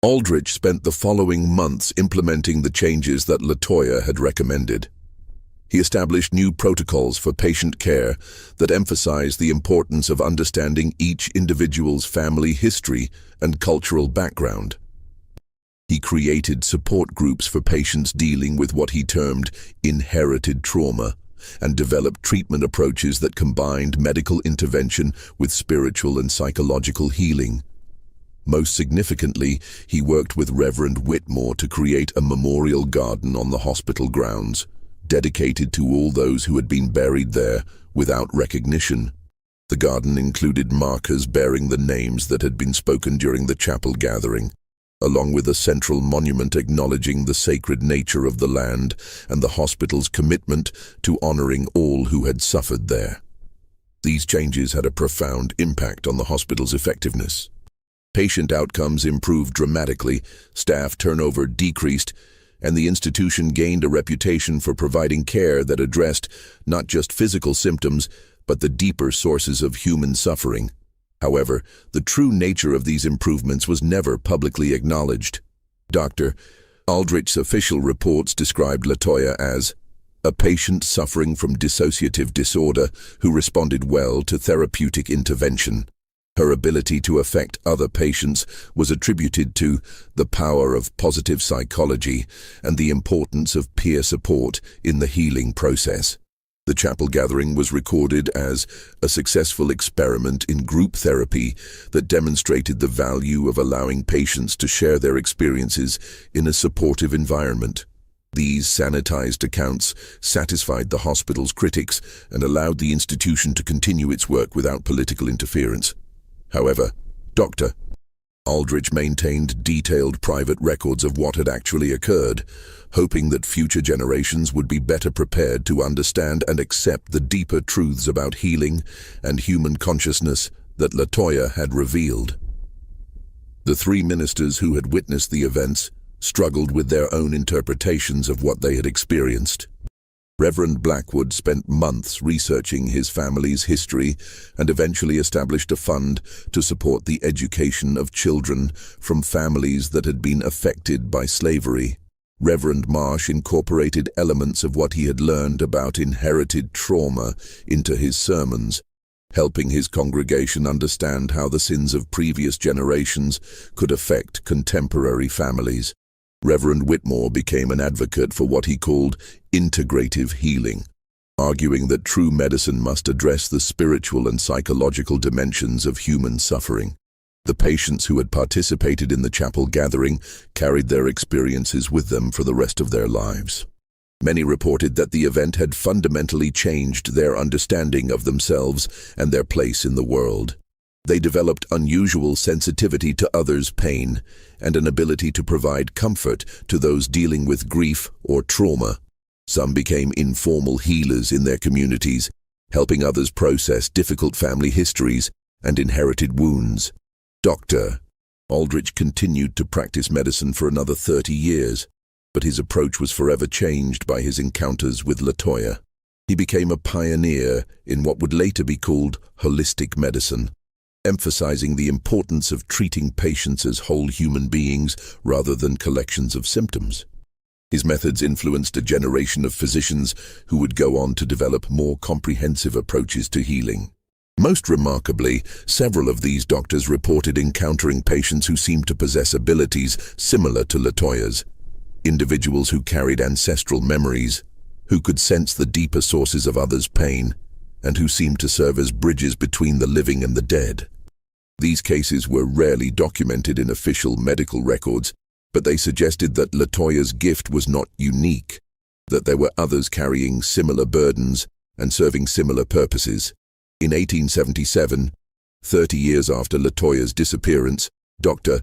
Aldrich spent the following months implementing the changes that Latoya had recommended. He established new protocols for patient care that emphasized the importance of understanding each individual's family history and cultural background. He created support groups for patients dealing with what he termed inherited trauma and developed treatment approaches that combined medical intervention with spiritual and psychological healing. Most significantly, he worked with Reverend Whitmore to create a memorial garden on the hospital grounds, dedicated to all those who had been buried there without recognition. The garden included markers bearing the names that had been spoken during the chapel gathering, along with a central monument acknowledging the sacred nature of the land and the hospital's commitment to honoring all who had suffered there. These changes had a profound impact on the hospital's effectiveness. Patient outcomes improved dramatically, staff turnover decreased, and the institution gained a reputation for providing care that addressed not just physical symptoms, but the deeper sources of human suffering. However, the true nature of these improvements was never publicly acknowledged. Dr. Aldrich's official reports described Latoya as a patient suffering from dissociative disorder who responded well to therapeutic intervention. Her ability to affect other patients was attributed to the power of positive psychology and the importance of peer support in the healing process. The chapel gathering was recorded as a successful experiment in group therapy that demonstrated the value of allowing patients to share their experiences in a supportive environment. These sanitized accounts satisfied the hospital's critics and allowed the institution to continue its work without political interference. However, Dr. Aldrich maintained detailed private records of what had actually occurred, hoping that future generations would be better prepared to understand and accept the deeper truths about healing and human consciousness that Latoya had revealed. The three ministers who had witnessed the events struggled with their own interpretations of what they had experienced. Reverend Blackwood spent months researching his family's history and eventually established a fund to support the education of children from families that had been affected by slavery. Reverend Marsh incorporated elements of what he had learned about inherited trauma into his sermons, helping his congregation understand how the sins of previous generations could affect contemporary families. Reverend Whitmore became an advocate for what he called integrative healing, arguing that true medicine must address the spiritual and psychological dimensions of human suffering. The patients who had participated in the chapel gathering carried their experiences with them for the rest of their lives. Many reported that the event had fundamentally changed their understanding of themselves and their place in the world. They developed unusual sensitivity to others' pain and an ability to provide comfort to those dealing with grief or trauma. Some became informal healers in their communities, helping others process difficult family histories and inherited wounds. Dr. Aldrich continued to practice medicine for another 30 years, but his approach was forever changed by his encounters with Latoya. He became a pioneer in what would later be called holistic medicine, emphasizing the importance of treating patients as whole human beings rather than collections of symptoms. His methods influenced a generation of physicians who would go on to develop more comprehensive approaches to healing. Most remarkably, several of these doctors reported encountering patients who seemed to possess abilities similar to Latoya's, individuals who carried ancestral memories, who could sense the deeper sources of others' pain, and who seemed to serve as bridges between the living and the dead. These cases were rarely documented in official medical records, but they suggested that Latoya's gift was not unique, that there were others carrying similar burdens and serving similar purposes. In 1877, 30 years after Latoya's disappearance, Dr.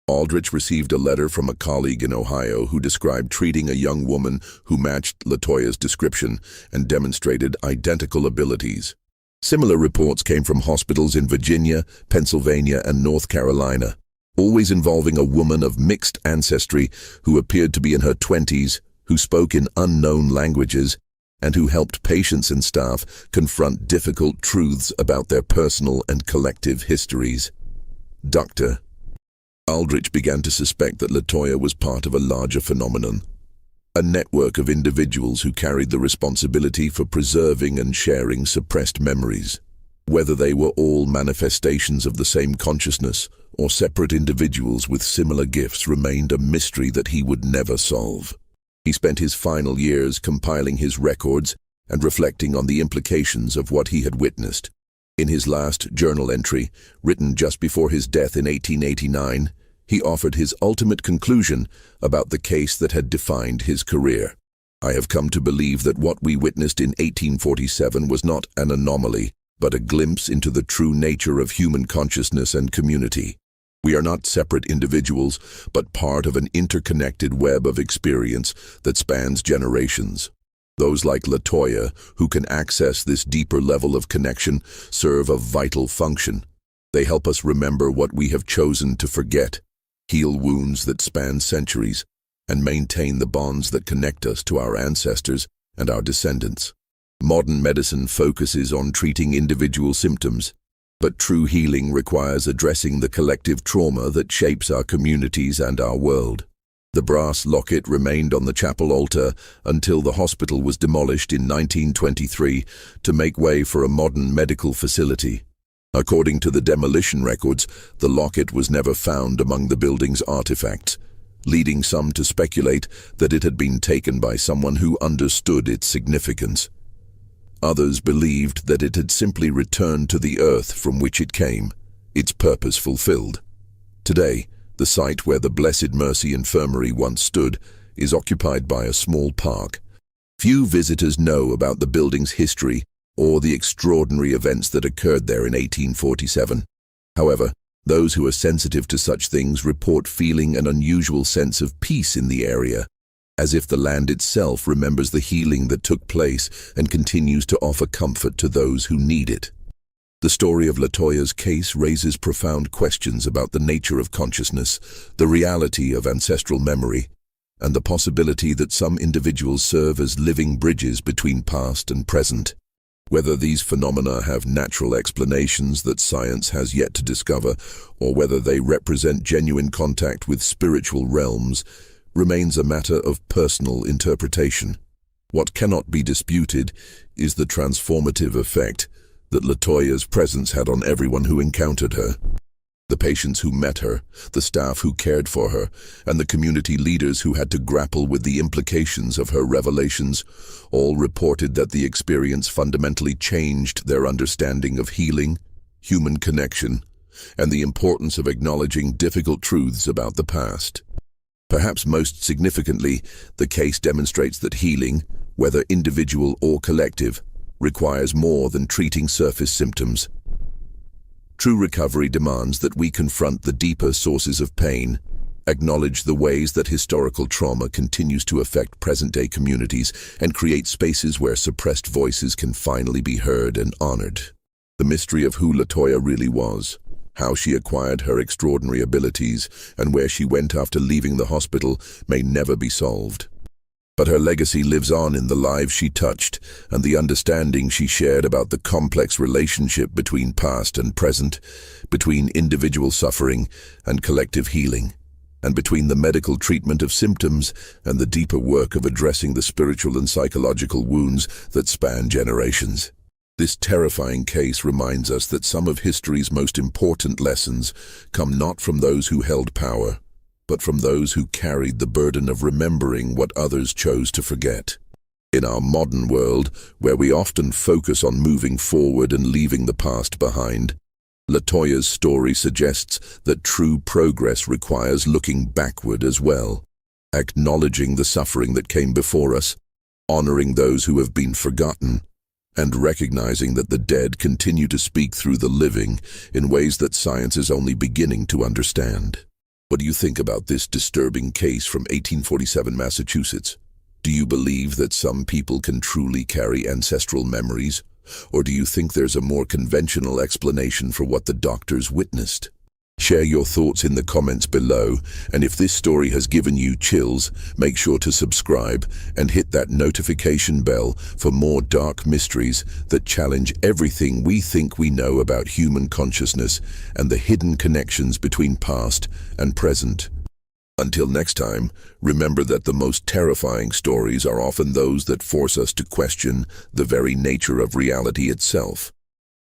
Aldrich received a letter from a colleague in Ohio who described treating a young woman who matched Latoya's description and demonstrated identical abilities. Similar reports came from hospitals in Virginia, Pennsylvania, and North Carolina, always involving a woman of mixed ancestry who appeared to be in her 20s, who spoke in unknown languages, and who helped patients and staff confront difficult truths about their personal and collective histories. Dr. Aldrich began to suspect that Latoya was part of a larger phenomenon, a network of individuals who carried the responsibility for preserving and sharing suppressed memories. Whether they were all manifestations of the same consciousness or separate individuals with similar gifts remained a mystery that he would never solve. He spent his final years compiling his records and reflecting on the implications of what he had witnessed. In his last journal entry, written just before his death in 1889, he offered his ultimate conclusion about the case that had defined his career. I have come to believe that what we witnessed in 1847 was not an anomaly, but a glimpse into the true nature of human consciousness and community. We are not separate individuals, but part of an interconnected web of experience that spans generations. Those like Latoya, who can access this deeper level of connection, serve a vital function. They help us remember what we have chosen to forget, heal wounds that span centuries, and maintain the bonds that connect us to our ancestors and our descendants. Modern medicine focuses on treating individual symptoms, but true healing requires addressing the collective trauma that shapes our communities and our world. The brass locket remained on the chapel altar until the hospital was demolished in 1923 to make way for a modern medical facility. According to the demolition records, the locket was never found among the building's artifacts, leading some to speculate that it had been taken by someone who understood its significance. Others believed that it had simply returned to the earth from which it came, its purpose fulfilled. Today, the site where the Blessed Mercy Infirmary once stood is occupied by a small park. Few visitors know about the building's history or the extraordinary events that occurred there in 1847. However, Those who are sensitive to such things report feeling an unusual sense of peace in the area, as if the land itself remembers the healing that took place and continues to offer comfort to those who need it. The story of Latoya's case raises profound questions about the nature of consciousness, the reality of ancestral memory, and the possibility that some individuals serve as living bridges between past and present. Whether these phenomena have natural explanations that science has yet to discover, or whether they represent genuine contact with spiritual realms, remains a matter of personal interpretation. What cannot be disputed is the transformative effect that Latoya's presence had on everyone who encountered her. The patients who met her, the staff who cared for her, and the community leaders who had to grapple with the implications of her revelations all reported that the experience fundamentally changed their understanding of healing, human connection, and the importance of acknowledging difficult truths about the past. Perhaps most significantly, the case demonstrates that healing, whether individual or collective, requires more than treating surface symptoms. True recovery demands that we confront the deeper sources of pain, acknowledge the ways that historical trauma continues to affect present-day communities, and create spaces where suppressed voices can finally be heard and honored. The mystery of who Latoya really was, how she acquired her extraordinary abilities, and where she went after leaving the hospital may never be solved. But her legacy lives on in the lives she touched and the understanding she shared about the complex relationship between past and present, between individual suffering and collective healing, and between the medical treatment of symptoms and the deeper work of addressing the spiritual and psychological wounds that span generations. This terrifying case reminds us that some of history's most important lessons come not from those who held power, but from those who carried the burden of remembering what others chose to forget. In our modern world, where we often focus on moving forward and leaving the past behind, Latoya's story suggests that true progress requires looking backward as well, acknowledging the suffering that came before us, honoring those who have been forgotten, and recognizing that the dead continue to speak through the living in ways that science is only beginning to understand. What do you think about this disturbing case from 1847 Massachusetts? Do you believe that some people can truly carry ancestral memories? Or do you think there's a more conventional explanation for what the doctors witnessed? Share your thoughts in the comments below, and if this story has given you chills, make sure to subscribe and hit that notification bell for more dark mysteries that challenge everything we think we know about human consciousness and the hidden connections between past and present. Until next time, remember that the most terrifying stories are often those that force us to question the very nature of reality itself.